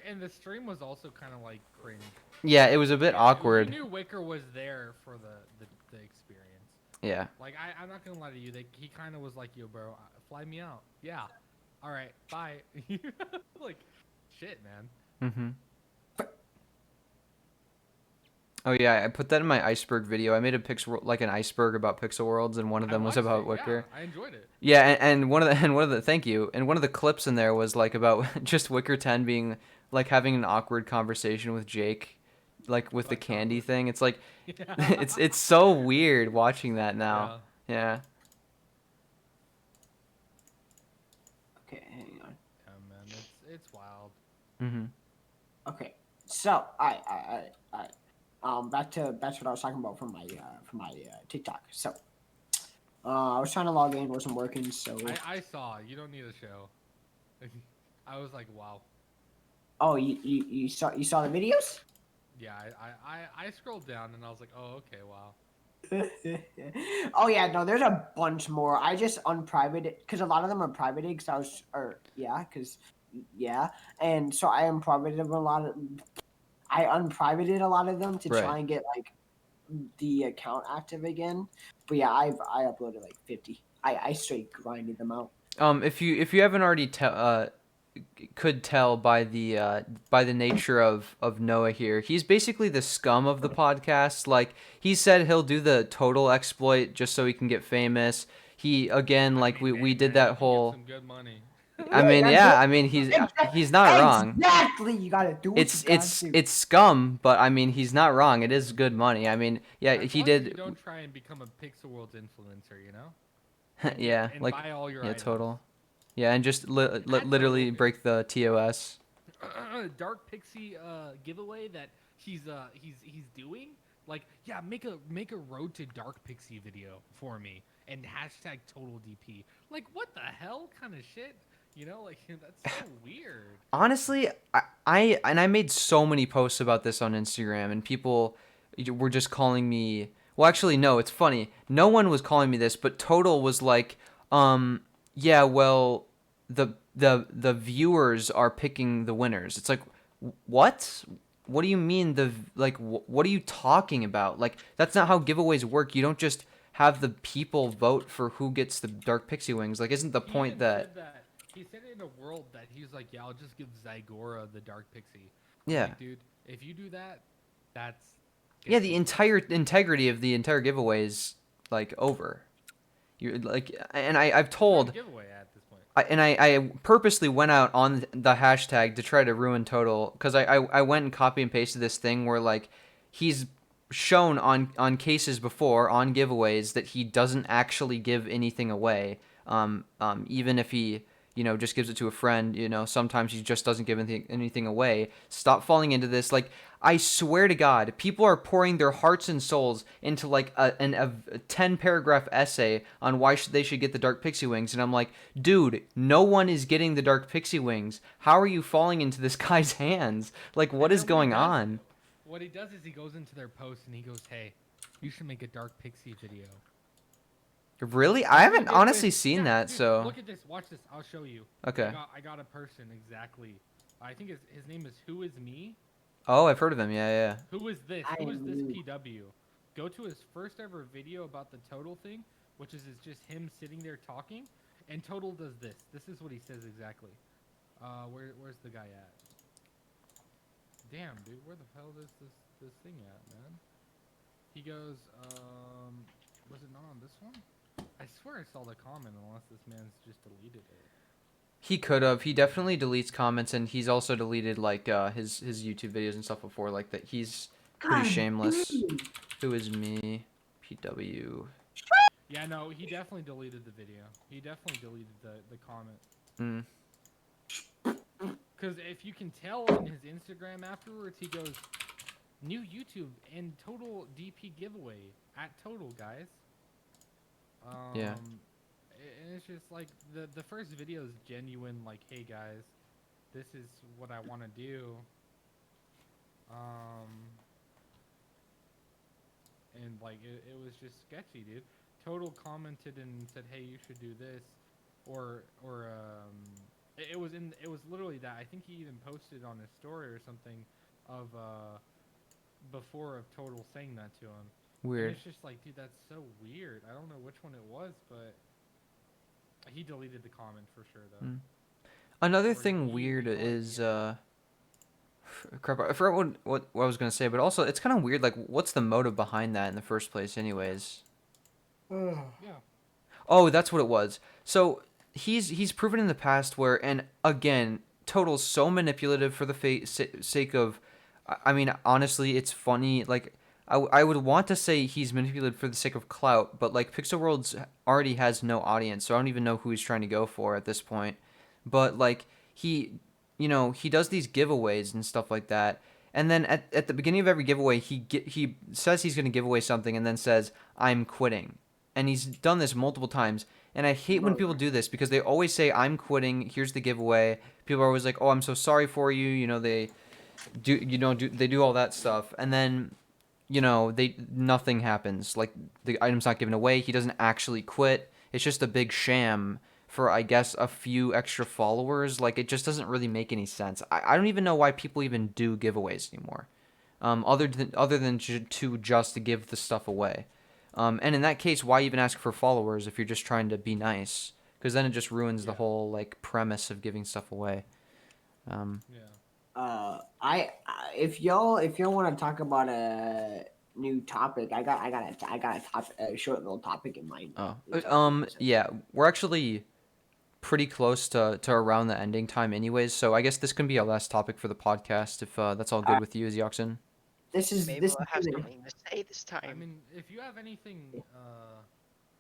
And the stream was also kind of like cringe. Yeah, it was a bit awkward. You knew Wicker was there for the experience. Yeah. Like, I'm not gonna lie to you. He kind of was like, yo, bro, fly me out. Yeah. All right, bye. Like, shit, man. Oh yeah, I put that in my iceberg video. I made an iceberg about Pixel Worlds, and one of them was about Wicker. Yeah, I enjoyed it. Yeah, and one of the thank you. And one of the clips in there was like about just Wicker 10 being like having an awkward conversation with Jake, like with the candy thing. It's like it's so weird watching that now. Yeah. Okay, hang on. Yeah, man, it's wild. Okay, so I back to what I was talking about from my TikTok. So I was trying to log in, it wasn't working, so. I saw. You don't need a show. I was like, wow. Oh, you saw the videos? Yeah, I scrolled down and I was like, oh, okay, wow. Oh yeah, no, there's a bunch more. I just unprivated because a lot of them are privated. Because I was, or yeah, because yeah, and so I unprivated a lot of. I unprivated a lot of them to Right. try and get like the account active again. But yeah, I uploaded like 50. I straight grinded them out. If you haven't already could tell by the nature of Noah here, he's basically the scum of the podcast. Like he said, he'll do the total exploit just so he can get famous. He again, like we did Man, that you can get whole. some good money. I mean, Yeah, yeah, I mean he's not wrong. Exactly, you gotta do what you gotta do. It's scum, but I mean he's not wrong. It is good money. I mean, yeah, As he long as you did. don't try and become a Pixel Worlds influencer, you know? Yeah, And like buy all your yeah, items. total. Yeah, and just literally Total. break the TOS. Dark Pixie giveaway that he's doing. Like, yeah, make a road to Dark Pixie video for me and hashtag total DP. Like, what the hell kind of shit? You know, like that's so weird. Honestly, I made so many posts about this on Instagram, and people were just calling me. Well, actually, no. It's funny. No one was calling me this, but Total was like, yeah, well, the viewers are picking the winners. It's like, what? What do you mean what are you talking about? Like that's not how giveaways work. You don't just have the people vote for who gets the Dark Pixie Wings. Like, isn't the He point even that? said that he said it in a world that he's like, yeah, I'll just give Zygora the Dark Pixie. I'm Yeah. like, dude, if you do that, that's Yeah, gets the you- entire integrity of the entire giveaway is like over. You like, and I've it's not a told, giveaway at this point. I purposely went out on the hashtag to try to ruin Total because I went and copy and pasted this thing where like he's shown on cases before on giveaways that he doesn't actually give anything away. Even if he just gives it to a friend, sometimes he just doesn't give anything away. Stop falling into this. Like, I swear to God, people are pouring their hearts and souls into like a 10-paragraph essay on why they should get the Dark Pixie Wings, and I'm like, dude, no one is getting the Dark Pixie Wings. How are you falling into this guy's hands? Like, what And is then what he going does- on? What he does is he goes into their post and he goes, "Hey, you should make a Dark Pixie video." Really? I haven't It's honestly with- seen yeah, that. dude, So look at this. Watch this. I'll show you. okay. I got a person exactly. I think his name is Who Is Me. Oh, I've heard of him. Yeah. Who is this? I Who is this knew. PW? Go to his first ever video about the Total thing, which is just him sitting there talking, and Total does this. This is what he says exactly. Where's the guy at? Damn, dude, where the hell is this thing at, man? He goes, was it not on this one? I swear I saw the comment, unless this man's just deleted it. He could have. He definitely deletes comments, and he's also deleted like his YouTube videos and stuff before. Like that, he's pretty God shameless. damn. Who is me? PW. Yeah, no, he definitely deleted the video. He definitely deleted the comment. Mm. Because if you can tell in his Instagram afterwards, he goes, new YouTube and Total DP giveaway at Total, guys. Yeah. And it's just like the first video is genuine, like, hey guys, this is what I want to do. And like it was just sketchy, dude. Total commented and said, hey, you should do this, or it was literally that. I think he even posted on his story or something of before of Total saying that to him. Weird. And it's just like, dude, that's so weird. I don't know which one it was, but he deleted the comment for sure, though. Mm. Another Or thing he weird called it, is yeah. crap. I forgot what I was gonna say, but also it's kind of weird. Like, what's the motive behind that in the first place, anyways? Yeah. Oh, that's what it was. So he's proven in the past where, and again, Total's so manipulative for the sake of. I mean, honestly, it's funny. Like, I would want to say he's manipulated for the sake of clout, but like Pixel Worlds already has no audience, so I don't even know who he's trying to go for at this point. But like he does these giveaways and stuff like that, and then at the beginning of every giveaway, he says he's going to give away something, and then says, "I'm quitting." and he's done this multiple times. And I hate when people do this because they always say, "I'm quitting. Here's the giveaway." People are always like, "Oh, I'm so sorry for you." You know, they do all that stuff, and then nothing happens. Like the item's not given away. He doesn't actually quit. It's just a big sham for, I guess, a few extra followers. Like, it just doesn't really make any sense. I don't even know why people even do giveaways anymore. Other than to just give the stuff away. And in that case, why even ask for followers if you're just trying to be nice? Because then it just ruins the whole like premise of giving stuff away. If y'all want to talk about a new topic, I got a short little topic in mind. Yeah, we're actually pretty close to around the ending time anyways, so I guess this can be our last topic for the podcast if that's all good with you, Zeoxin. Maybe I'll have something to say this time. I mean, if you have anything,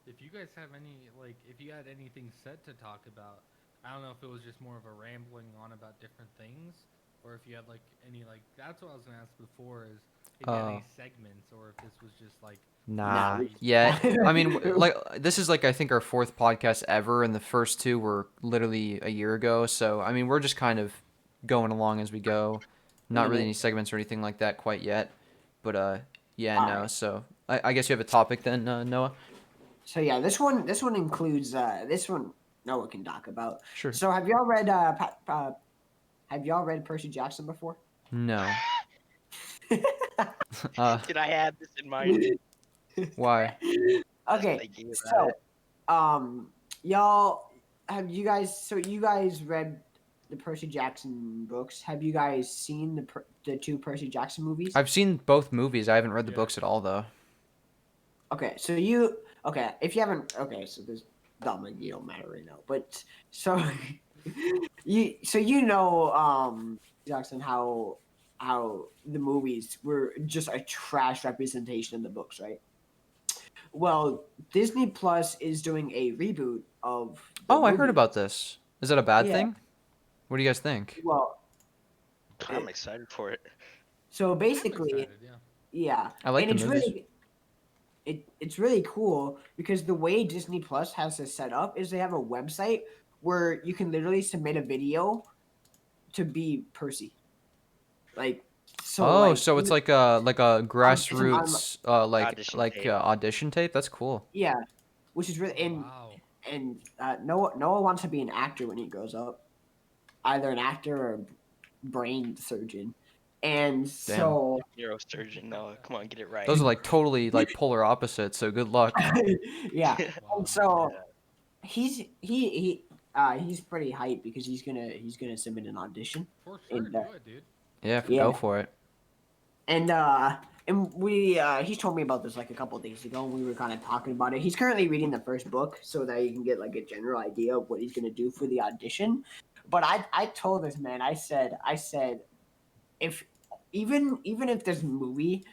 if you guys have any, like, if you had anything set to talk about, I don't know if it was just more of a rambling on about different things, or if you had like any like that's what I was gonna ask before is if you had any segments, or if this was just like I mean, like, this is like I think our 4th podcast ever, and the first 2 were literally a year ago, so I mean we're just kind of going along as we go, not really any segments or anything like that quite yet, but so I guess you have a topic then, Noah. So yeah, this one includes this one Noah can talk about. Sure. So have y'all read Percy Jackson before? No. Did I have this in mind? Why? Okay, so y'all you guys read the Percy Jackson books? Have you guys seen the 2 Percy Jackson movies? I've seen both movies. I haven't read the books at all though. Okay, so if you haven't, so this dumb you don't matter right now, but so Jackson, how the movies were just a trash representation of the books, right? Well, Disney Plus is doing a reboot of I heard about this. Is that a bad thing? What do you guys think? Well, I'm excited for it. So basically, I like and the movies. It's really cool because the way Disney Plus has this set up is they have a website where you can literally submit a video to be Percy. Like, so. So it's like a grassroots audition tape. That's cool. Yeah, which is really Noah wants to be an actor when he grows up, either an actor or a brain surgeon. And so neurosurgeon, no, come on, get it right. Those are like totally like polar opposites, so good luck. Yeah. And so he's pretty hyped because he's gonna submit an audition. For sure, do it, dude. Yeah, go for it. And we he told me about this like a couple of days ago, and we were kind of talking about it. He's currently reading the first book so that he can get like a general idea of what he's gonna do for the audition. But I told this man, I said if even if this movie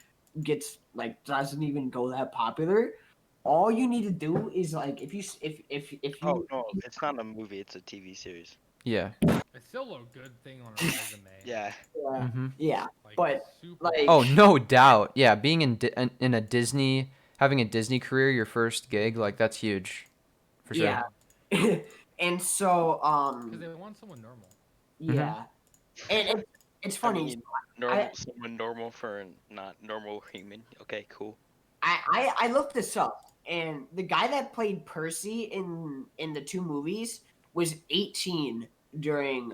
gets like doesn't even go that popular, all you need to do is like if you no, it's not a movie, it's a TV series. Yeah. It's still a good thing on a resume. Yeah. Yeah. Like, but like no doubt. Yeah, being in a Disney, having a Disney career, your first gig, like that's huge. For sure. Yeah. And so because they want someone normal. Yeah. And it's funny. Someone normal for a not normal human. Okay, cool. I looked this up, and the guy that played Percy in the 2 movies was 18 during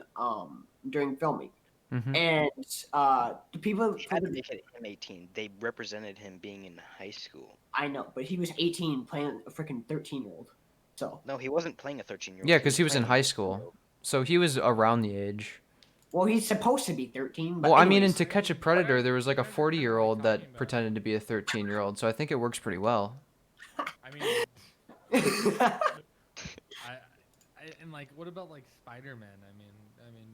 filming. And the people had to make it him 18. They represented him being in high school. I know, but he was 18 playing a freaking 13-year-old. So no, he wasn't playing a 13-year-old. Yeah, because he was in high school, so he was around the age. Well, he's supposed to be 13. But well, I mean, in To Catch a Predator, there was like a 40-year-old that pretended to be a 13-year-old, so I think it works pretty well. I mean, and like, what about like Spider-Man? I mean,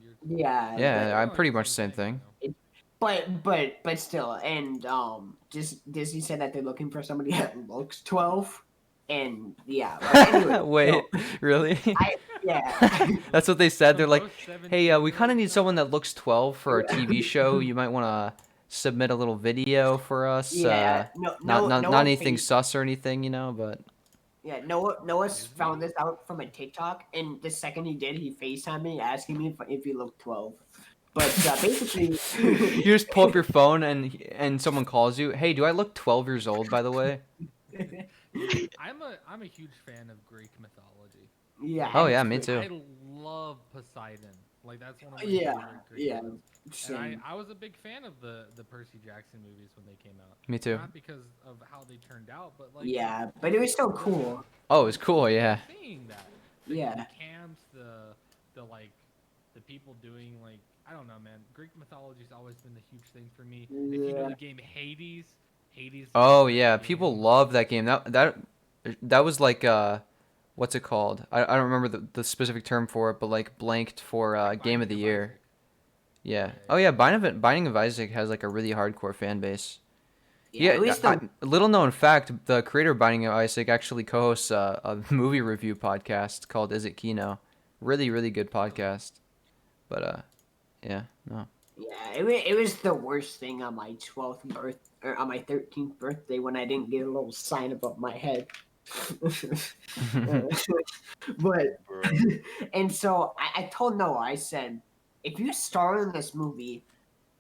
you're. Yeah, I'm pretty much the same thing. But still, and just Disney said that they're looking for somebody that looks 12, and yeah. But anyway, wait, really? That's what they said. They're like, hey, we kind of need someone that looks 12 for our TV show. You might want to submit a little video for us. Yeah, not anything sus or anything, but. Yeah, Noah Disney? found this out from a TikTok, and the second he did, he FaceTimed me asking me if he looked 12. But basically, You just pull up your phone and someone calls you. Hey, do I look 12 years old, by the way? Dude, I'm a huge fan of Greek mythology. yeah, Like, Oh it's yeah, me great. too. I love Poseidon. Like that's one of my Yeah, favorite Greek yeah, gods. And same. I was a big fan of the Percy Jackson movies when they came out. Me too. Not because of how they turned out, but like Yeah, but it just was still the cool. Oh, it was cool, yeah. seeing that the Yeah, camps, the like the people doing like I don't know, man. Greek mythology's always been the huge thing for me. If you know yeah, the game Hades, Hades is a Oh great yeah, game. people love that game. That was like what's it called? I don't remember the specific term for it, but like blanked for Like game of Binding the of year. Isaac. Yeah. Yeah, Oh yeah. yeah, Binding of Isaac has like a really hardcore fan base. yeah. Yeah, It was the little known fact, the creator of Binding of Isaac actually co-hosts a movie review podcast called Is It Kino? Really, really good Really? podcast. But yeah, no. yeah. It was the worst thing on my 12th birth or on my 13th birthday when I didn't get a little sign above my head. But Bro. and so I told Noah, I said, if you star in this movie,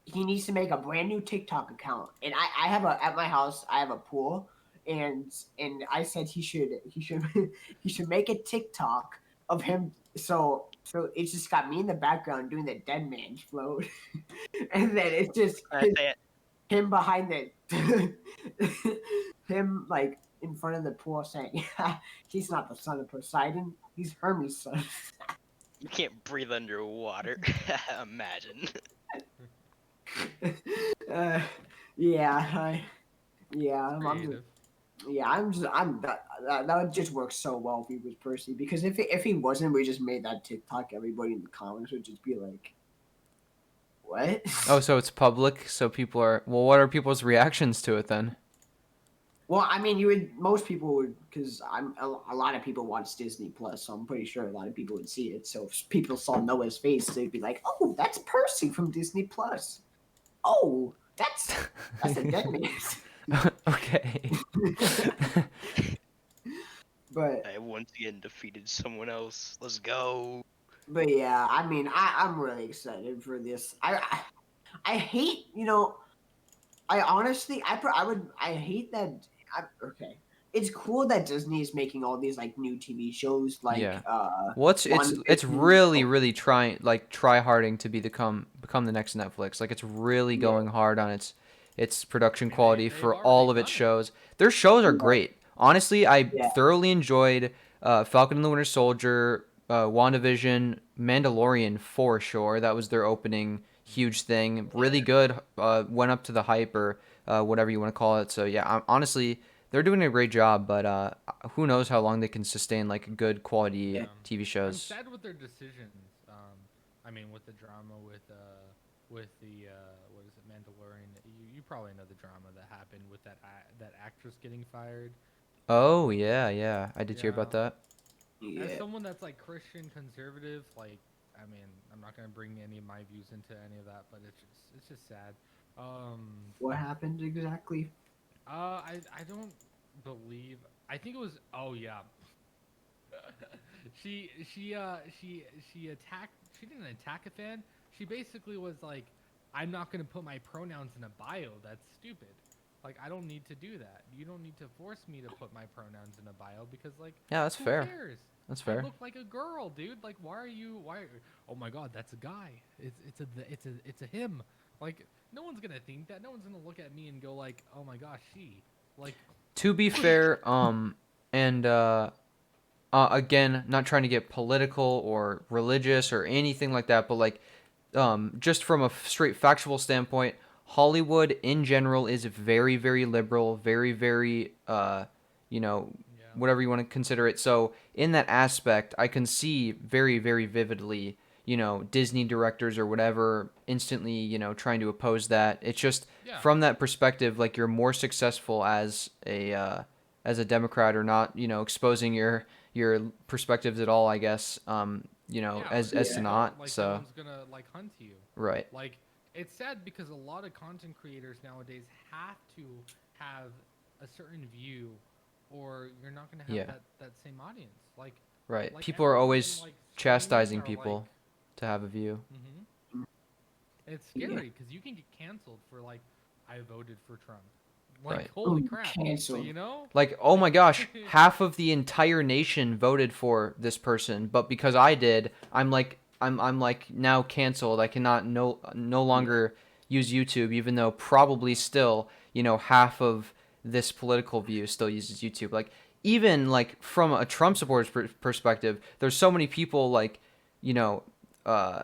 he needs to make a brand new TikTok account. And I have a at my house, I have a pool, and I said he should he should make a TikTok of him. So it's just got me in the background doing the dead man float, and then it's just That's it. him behind the him like in front of the pool saying, "He's not the son of Poseidon. He's Hermes' son." You can't breathe underwater. Imagine. uh, yeah, yeah, It's creative. that would just work so well if he was Percy. Because if he wasn't, we just made that TikTok. Everybody in the comments would just be like, "What?" Oh, so it's public, so people are. Well, what are people's reactions to it then? Well, I mean, most people would, because a lot of people watch Disney Plus, so I'm pretty sure a lot of people would see it. So if people saw Noah's face, they'd be like, "Oh, that's Percy from Disney Plus. Oh, that's a dead man." Okay. but I once again defeated someone else. Let's go. but yeah, I mean, I'm really excited for this. I hate, I honestly, I hate that. Okay, it's cool that Disney is making all these like new TV shows, like Yeah. Well, it's WandaVision. really really try harding to become the next Netflix. Like it's really Yeah, going hard on its production I mean, quality they've for already all of its done it. shows. Their shows are yeah, great. Honestly, I yeah, thoroughly enjoyed Falcon and the Winter Soldier, WandaVision, Mandalorian for sure. That was their opening huge thing. Really good. Went up to the hype or whatever you want to call it. So yeah, honestly, they're doing a great job, but who knows how long they can sustain like good quality yeah. Yeah. TV I'm shows. sad with their decisions. I mean, with the drama with the what is it, Mandalorian? You probably know the drama that happened with that actress getting fired. Oh yeah, yeah, I did hear Yeah. about that. As Yeah. someone that's like Christian conservative, like I mean, I'm not gonna bring any of my views into any of that, but it's just sad. Um, What happened exactly? I don't believe. I think it was. Oh yeah. she attacked. She didn't attack a fan. She basically was like, "I'm not gonna put my pronouns in a bio. That's stupid. Like I don't need to do that. You don't need to force me to put my pronouns in a bio because like, Yeah, that's who fair. cares? That's I fair. look like a girl, dude. Like why are you? Why? Oh my God, that's a guy. It's a him. Like no one's gonna think that. No one's gonna look at me and go like, oh my gosh, she. Like To be fair, and again, not trying to get political or religious or anything like that, but like, just from a straight factual standpoint, Hollywood in general is very, very liberal, very, very, you know, yeah. whatever you want to consider it. So in that aspect, I can see very, very vividly, Disney directors or whatever instantly, trying to oppose that. It's just Yeah. from that perspective, like you're more successful as a Democrat or not, exposing your perspectives at all, I guess. Yeah, As to Yeah. not. like no So one's gonna like hunt you. right. Like it's sad because a lot of content creators nowadays have to have a certain view or you're not gonna have Yeah. that same audience. Right. Like People are everyone, always like, chastising streaming or, people to have a view. hmm It's scary because you can get canceled for like, I voted for Trump. Like, Right. holy crap! So, Canceled. you know, Like, oh my like, gosh, half of the entire nation voted for this person, but because I did, I'm like now canceled. I cannot no longer use YouTube, even though probably still, half of this political view still uses YouTube. Like, even like from a Trump supporter's perspective, there's so many people like, you know, uh,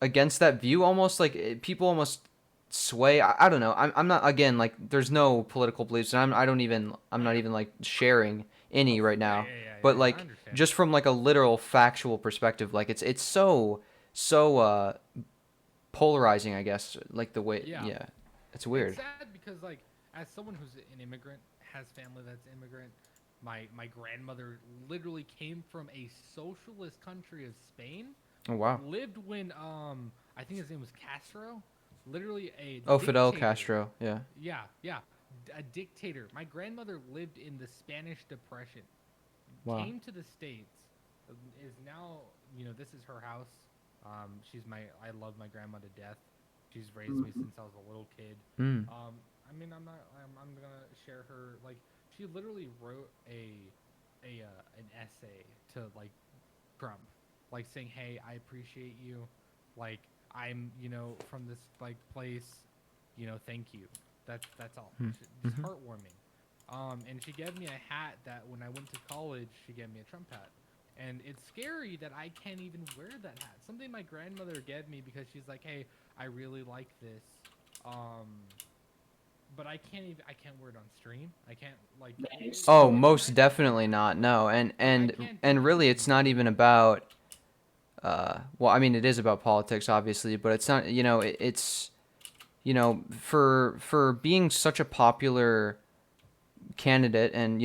against that view almost like people almost sway. I don't know. I'm not, again, like there's no political beliefs, and I'm not even like sharing any right now. But I like understand. just from like a literal factual perspective, like it's so polarizing, I guess. Like the way, Yeah. yeah, it's weird. It's sad because, like, as someone who's an immigrant, has family that's immigrant, my grandmother literally came from a socialist country of Spain. Oh wow. Lived when I think his name was Castro, literally a Oh, Fidel dictator. Castro. Yeah. Yeah, a dictator. My grandmother lived in the Spanish Depression. Wow. Came to the States, is now, this is her house. I love my grandma to death. She's raised me since I was a little kid. Mm. I mean, I'm gonna share her, like, she literally wrote an essay to, like, Trump, like, saying, hey, I appreciate you, like, I'm, from this, like, place, thank you. That's all. It's heartwarming. And she gave me a hat that when I went to college, she gave me a Trump hat. And it's scary that I can't even wear that hat. Something my grandmother gave me because she's like, hey, I really like this. But I can't wear it on stream. I can't, like, Oh, it's most nice. definitely not. No. And can't do and really anything. it's not even about well, I mean it is about politics obviously, but it's not, it's for being such a popular candidate, and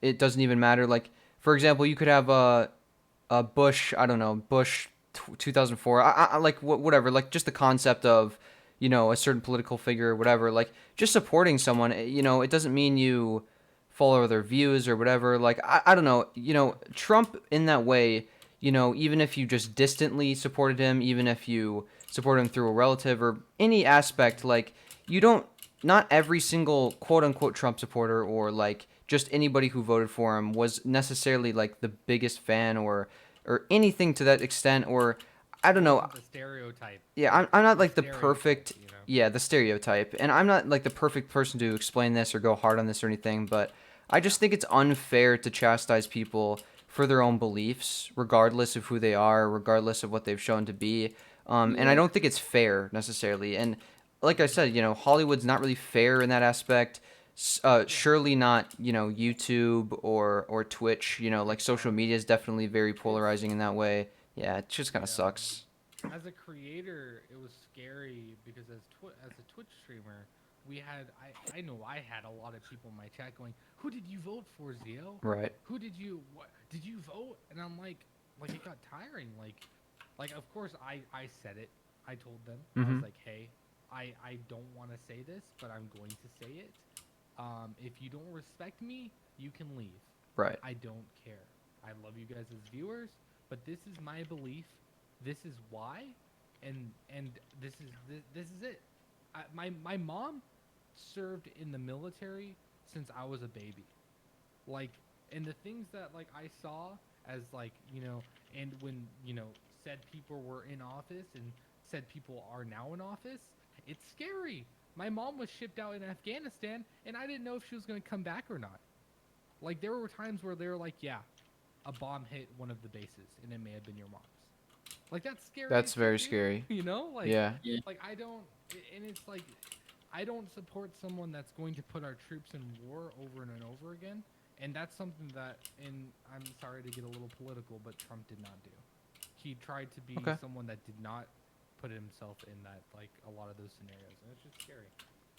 it doesn't even matter, like for example, you could have a Bush, I don't know, Bush 2004, I like whatever, like just the concept of a certain political figure or whatever, like just supporting someone, it doesn't mean you follow their views or whatever, like I don't know, Trump in that way, even if you just distantly supported him, even if you support him through a relative or any aspect, like you don't, not every single quote unquote Trump supporter or like just anybody who voted for him was necessarily like the biggest fan or anything to that extent, or I don't know. The stereotype. Yeah, I'm not like the stereotype, perfect, you know? yeah, the stereotype, and I'm not like the perfect person to explain this or go hard on this or anything, but I just think it's unfair to chastise people for their own beliefs, regardless of who they are, regardless of what they've shown to be. And I don't think it's fair necessarily. And like I said, Hollywood's not really fair in that aspect. Surely not, YouTube or Twitch. Like social media is definitely very polarizing in that way. Yeah, it just kind of sucks. As a creator, it was scary because as a Twitch streamer, I know I had a lot of people in my chat going, "Who did you vote for, Zeo? Right. Who did you did you vote?" And I'm like it got tiring. Like of course I said it. I told them I was like, "Hey, I don't want to say this, but I'm going to say it. If you don't respect me, you can leave. Right. I don't care. I love you guys as viewers, but this is my belief. This is why, and this is it. My mom served in the military since I was a baby. Like, and the things that like I saw as like and when said people were in office and said people are now in office, it's scary. My mom was shipped out in Afghanistan, and I didn't know if she was gonna come back or not. Like there were times where they were like, yeah, a bomb hit one of the bases, and it may have been your mom's. Like that's scary. That's very too, scary. Like Yeah. like I don't, and it's like I don't support someone that's going to put our troops in war over and over again. And that's something that, and I'm sorry to get a little political, but Trump did not do. He tried to be someone that did not put himself in that, like a lot of those scenarios, and it's just scary.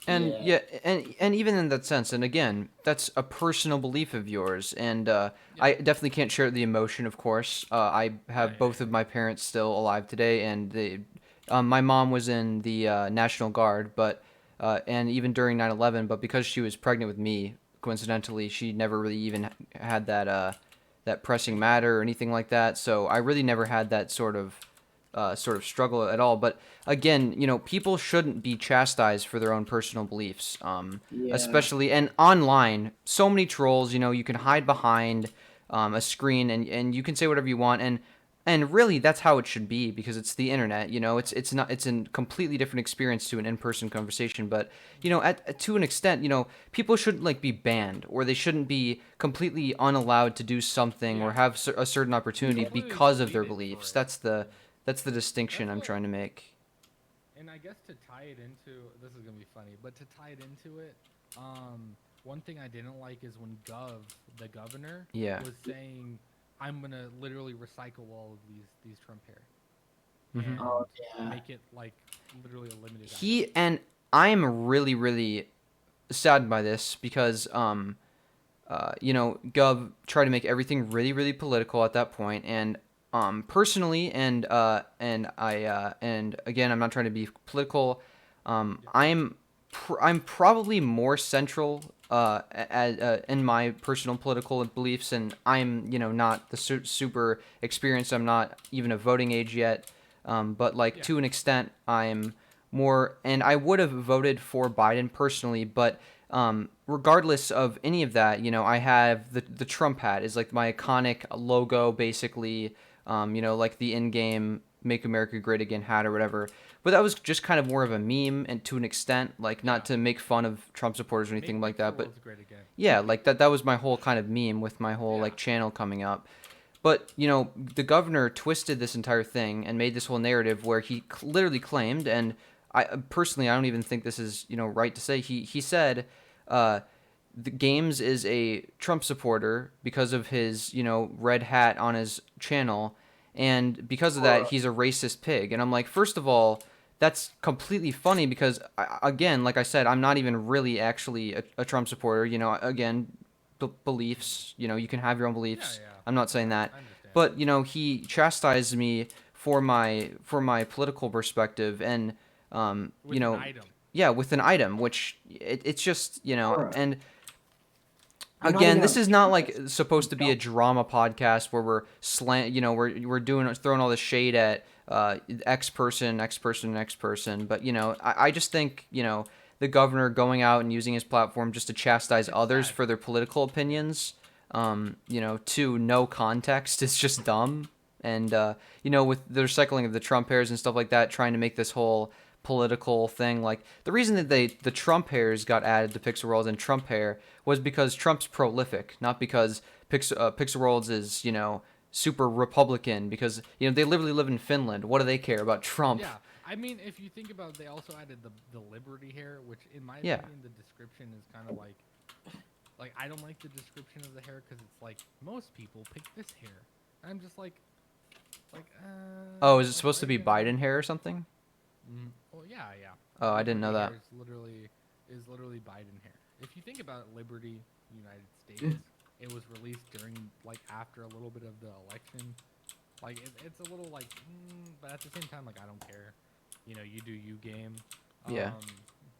And and even in that sense, and again, that's a personal belief of yours, and I definitely can't share the emotion, of course. I have both of my parents still alive today, and my mom was in the National Guard, but and even during 9/11, but because she was pregnant with me, coincidentally, she never really even had that pressing matter or anything like that. So I really never had that sort of struggle at all. But again, people shouldn't be chastised for their own personal beliefs, Yeah. especially and online. So many trolls. You can hide behind a screen and you can say whatever you want and really that's how it should be because it's the internet. It's a completely different experience to an in-person conversation. But to an extent, people shouldn't like be banned or they shouldn't be completely unallowed to do something or have a certain opportunity Completely because of their deleted for beliefs. it. That's the distinction That's I'm what- trying to make. And I guess to tie it into this is gonna be funny, but to tie it into it, one thing I didn't like is when the governor, Yeah. was saying, "I'm gonna literally recycle all of these Trump hair Mhm. and Oh, yeah. make it like literally a limited." And I'm really, really saddened by this because, Gov tried to make everything really, really political at that point, and personally, and again, I'm not trying to be political. I'm probably more central in my personal political beliefs, and I'm not the super experienced. I'm not even of voting age yet, but like to an extent, I'm more, and I would have voted for Biden personally, but regardless of any of that, I have the Trump hat is like my iconic logo, basically, like the in-game "Make America Great Again" hat or whatever. But that was just kind of more of a meme, and to an extent, like not to make fun of Trump supporters or anything like that, but yeah, like that was my whole kind of meme with my whole like channel coming up. But the governor twisted this entire thing and made this whole narrative where he literally claimed, and I personally I don't even think this is right to say, he said the Games is a Trump supporter because of his red hat on his channel, and because of that he's a racist pig. And I'm like, first of all, that's completely funny because again, like I said, I'm not even really actually a Trump supporter. Again, beliefs. You can have your own beliefs. Yeah. I'm not saying that, I understand. but he chastised me for my political perspective, and With an item. yeah, with an item, which it's just and I'm not again, even this a- is not like supposed to be a drama podcast where we're we're throwing all this shade at X person, X person, X person. But I just think the governor going out and using his platform just to chastise others for their political opinions, to no context is just dumb. And with the recycling of the Trump hairs and stuff like that, trying to make this whole political thing, like the reason that the Trump hairs got added to Pixel Worlds and Trump hair was because Trump's prolific, not because Pixel Worlds is super Republican, because they literally live in Finland. What do they care about Trump? Yeah, I mean, if you think about it, they also added the Liberty hair, which in my Yeah. opinion, the description is kind of like I don't like the description of the hair because it's like most people pick this hair. And I'm just like. Oh, is it like, supposed to are be you gonna- Biden hair or something? Well, yeah. Oh, I didn't know Liberty that. hair is literally Biden hair. If you think about Liberty, United States, it was released during after a little bit of the election. It's a little but at the same time, I don't care. You do you game. Yeah.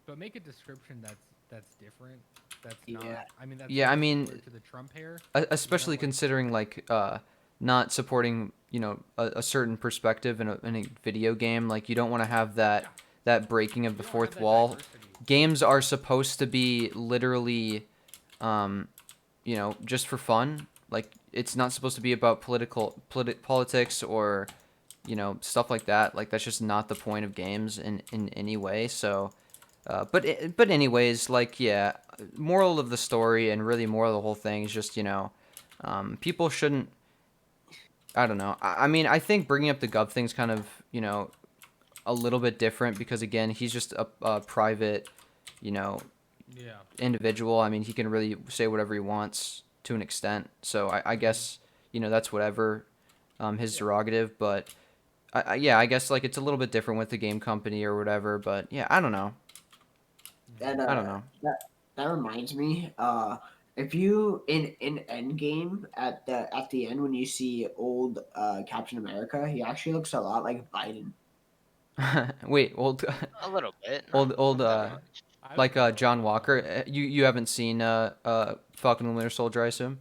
But make a description that's different. That's Yeah. not. I mean, that's Yeah, I very mean, similar to the Trump hair. especially considering not supporting a certain perspective in a video game. Like you don't want to have that breaking of the You don't have fourth that wall. diversity. Games are supposed to be literally just for fun. Like it's not supposed to be about politics or stuff like that. Like that's just not the point of games in any way. So but anyways, yeah, moral of the story and really moral of the whole thing is just people shouldn't. I don't know. I mean, I think bringing up the Gov thing's kind of a little bit different because again, he's just a private Yeah. individual. I mean, he can really say whatever he wants to an extent. So I guess that's whatever his derogative. But I guess it's a little bit different with the game company or whatever. But yeah, I don't know. And, I don't know. That reminds me. If you in Endgame at the end when you see old Captain America, he actually looks a lot like Biden. Wait, old A little bit. old not old that much. Like John Walker. You haven't seen Falcon and Winter Soldier, I assume?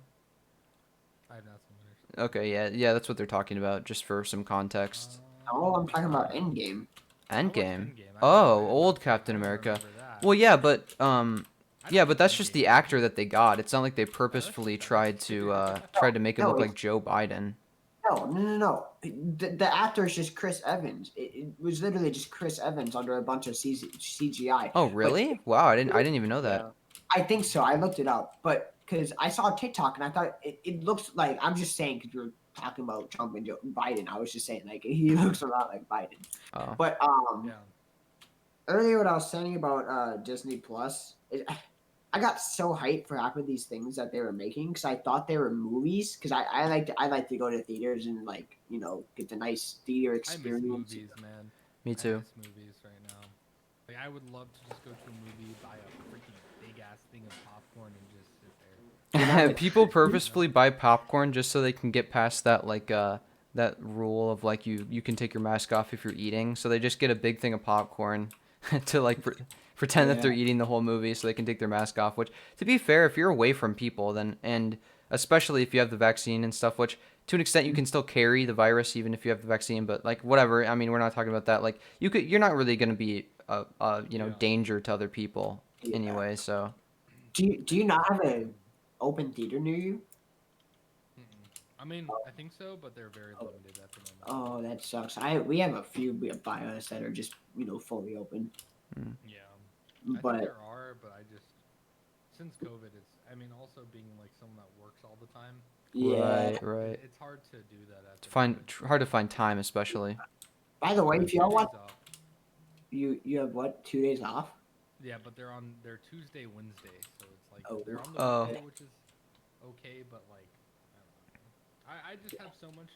I have not seen Winter Okay, yeah, that's what they're talking about, just for some context. Oh, I'm talking about Endgame. Endgame. Endgame. Oh, old Captain America. Well, yeah, but that's just the actor that they got. It's not like they purposefully tried to make him No, look like Joe Biden. No. The actor is just Chris Evans. It was literally just Chris Evans under a bunch of CGI. Oh, But really? Wow, I didn't even know that. Yeah. I think so. I looked it up, but because I saw TikTok and I thought it looks like, I'm just saying because we're talking about Trump and Biden. I was just saying like he looks a lot like Biden. Oh. But Yeah. earlier what I was saying about Disney Plus, I got so hyped for half of these things that they were making because I thought they were movies. Because I like to go to theaters and like get the nice theater I miss experience. movies, man. Me too. I miss movies right now. Like I would love to just go to a movie, buy a freaking big ass thing of popcorn, and just sit there. People purposefully buy popcorn just so they can get past that that rule of like you can take your mask off if you're eating. So they just get a big thing of popcorn to like pretend that they're eating the whole movie so they can take their mask off. Which, to be fair, if you're away from people, then, and especially if you have the vaccine and stuff, which to an extent you can still carry the virus even if you have the vaccine. But like whatever, I mean, we're not talking about that. Like you're not really gonna be danger to other people anyway. So Do you not have an open theater near you? I mean, I think so, but they're very limited at the moment. Oh, that sucks. We have a few by us that are just fully open. Yeah. I think But there are, but I just since COVID, I mean, also being like someone that works all the time, yeah. right. it's hard to do that at the Find moment. hard to find time, especially. By the way, if y'all 2 want, days off. you have what, 2 days off? Yeah, but they're Tuesday, Wednesday, so it's like Oh. they're on the Oh. weekday, which is okay, but like I don't know. I just have so much.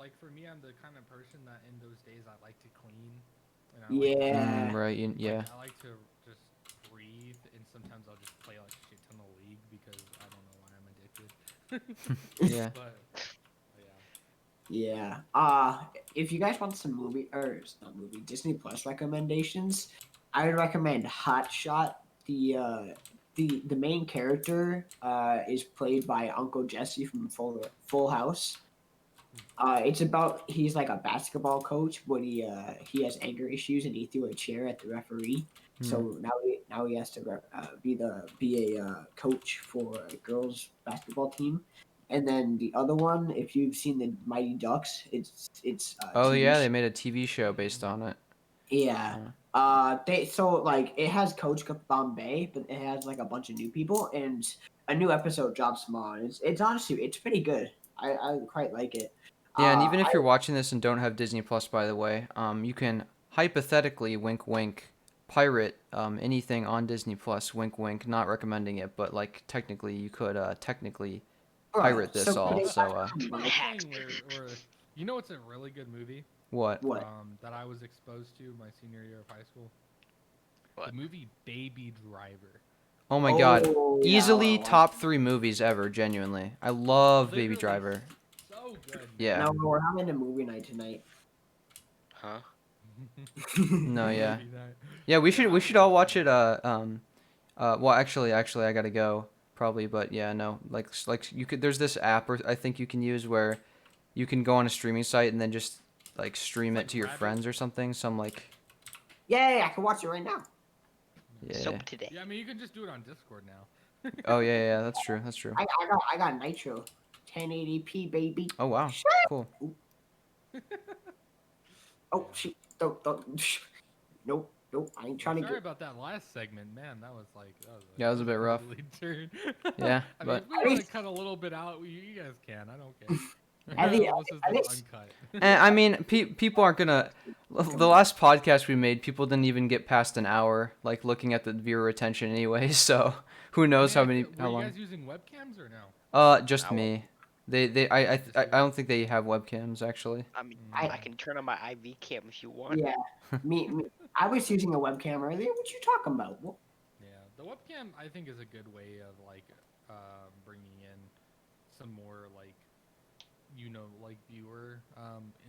Like for me, I'm the kind of person that in those days I like to clean, and I like to, Yeah. Right. Yeah. I like to just breathe, and sometimes I'll just play like a shit ton of League because I don't know why I'm addicted. Yeah. But Yeah. If you guys want some Disney Plus recommendations, I would recommend Hot Shot. The main character is played by Uncle Jesse from Full House. It's about, he's like a basketball coach, but he has anger issues and he threw a chair at the referee. So now he has to be a coach for a girls basketball team. And then the other one, if you've seen the Mighty Ducks, it's Oh TV yeah, they made a TV show based on it. yeah. It has Coach Bombay, but it has like a bunch of new people, and a new episode drops tomorrow. And it's honestly, it's pretty good. I quite like it. Yeah, and even if I- you're watching this and don't have Disney Plus, by the way, you can hypothetically, wink, wink, pirate anything on Disney Plus. Wink, wink. Not recommending it, but like technically, you could pirate this all. they- So I'm saying where you know what's a really good movie what? What? that I was exposed to my senior year of high school? What? The movie Baby Driver. Oh my God! Oh, yeah, Easily wow. top 3 movies ever. Genuinely, I love Baby Literally Driver. So good. Man. Yeah. No, we're having a movie night tonight. Huh? No, yeah. Movie night. Yeah, we should all watch it. Well, actually, I gotta go probably, but yeah, no, like you could. There's this app, or I think you can use where you can go on a streaming site and then just like stream Like it to your Rabbit? friends or something. Some like Yeah, I can watch it right now. yeah. Soap today. Yeah, I mean you can just do it on Discord now. Oh yeah, that's true. I got Nitro, 1080p baby. Oh wow, cool. Oh shoot! Don't. Nope. I ain't trying to Sorry get. about that last segment, man. That was Yeah, it was a bit rough. ugly turn. Yeah, I mean, but if we want to cut a little bit out, you guys can. I don't care. I think- Most of I it's think- uncut. and, I mean, people aren't gonna. The last podcast we made, people didn't even get past an hour, like looking at the viewer retention anyway. So who knows how Were many you how long? guys using webcams or no? Just I me. I don't think they have webcams actually. I mean, I- I can turn on my IV cam if you want. Yeah, me. I was using a webcam earlier. What you talking about? Well, Yeah, the webcam I think is a good way of like bringing in some more like viewer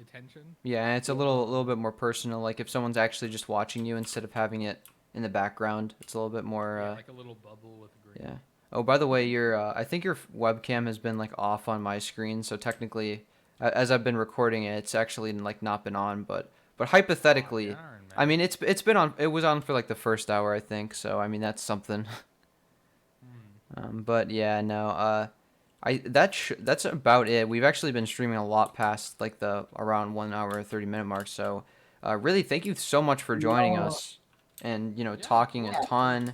attention. Yeah, and it's a little bit more personal. Like if someone's actually just watching you instead of having it in the background. It's a little bit more. Yeah, like a little bubble with green. Yeah. Oh, by the way, your I think your webcam has been like off on my screen, so technically, as I've been recording it, it's actually like not been on. But hypothetically, Darn, I man. mean it's been on. It was on for like the first hour, I think. So I mean that's something. But yeah, no. That's about it. We've actually been streaming a lot past like the around 1 hour 30-minute mark. So, really, thank you so much for joining No. us, and Yeah, talking a yeah. ton,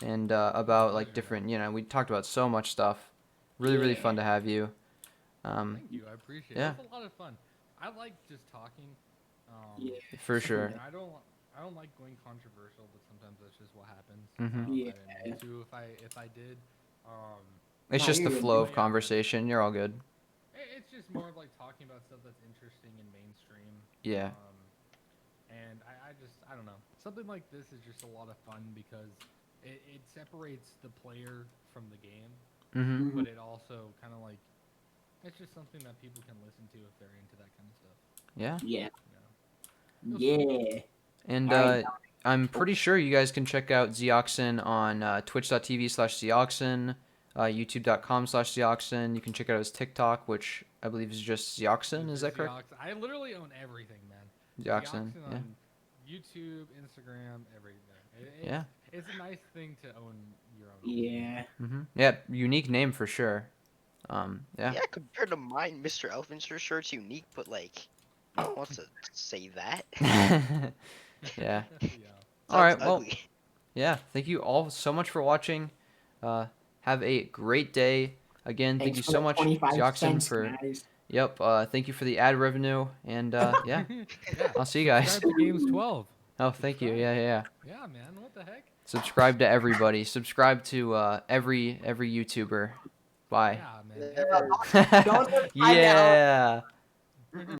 and about like pleasure, different. We talked about so much stuff. Really Yeah. fun to have you. Thank you. I appreciate yeah. it. It's a lot of fun. I like just talking. Yeah. For sure. I don't like going controversial, but sometimes that's just what happens. Mhm. Yeah. I didn't mean to. If I did, It's No, just the you're good. flow But of yeah, conversation. You're all good. it's just more of like talking about stuff that's interesting and mainstream. Yeah. And I don't know. Something like this is just a lot of fun because it separates the player from the game, Mhm. but it also kind of like it's just something that people can listen to if they're into that kind of stuff. Yeah. Yeah. You'll Yeah. And Alright. I'm pretty sure you guys can check out Zeoxin on twitch.tv/Zeoxin, youtube.com/Zeoxin. You can check out his TikTok, which I believe is just Zeoxin. Is that correct? Zeoxin. I literally own everything, man. Zeoxin. Yeah. on YouTube, Instagram, everything. Yeah. It's a nice thing to own your own. Yeah. Yeah. Unique name for sure. Yeah. Yeah, compared to mine, Mr. Elfinster's shirt's unique, but like, no one wants to say that. Yeah. Yeah. All right. Sounds Well. ugly. Yeah. Thank you all so much for watching. Have a great day. Again, thank Thanks you for so the much, 25 Zeoxin, cents, for. guys. Yep. Thank you for the ad revenue, and yeah, Yeah. I'll see you guys. Subscribe to Games 12. Oh, thank you. Subscribe. Yeah. Yeah, man. What the heck? Subscribe to everybody. Subscribe to every YouTuber. Bye. Yeah, man. Never. Don't subscribe to Yeah.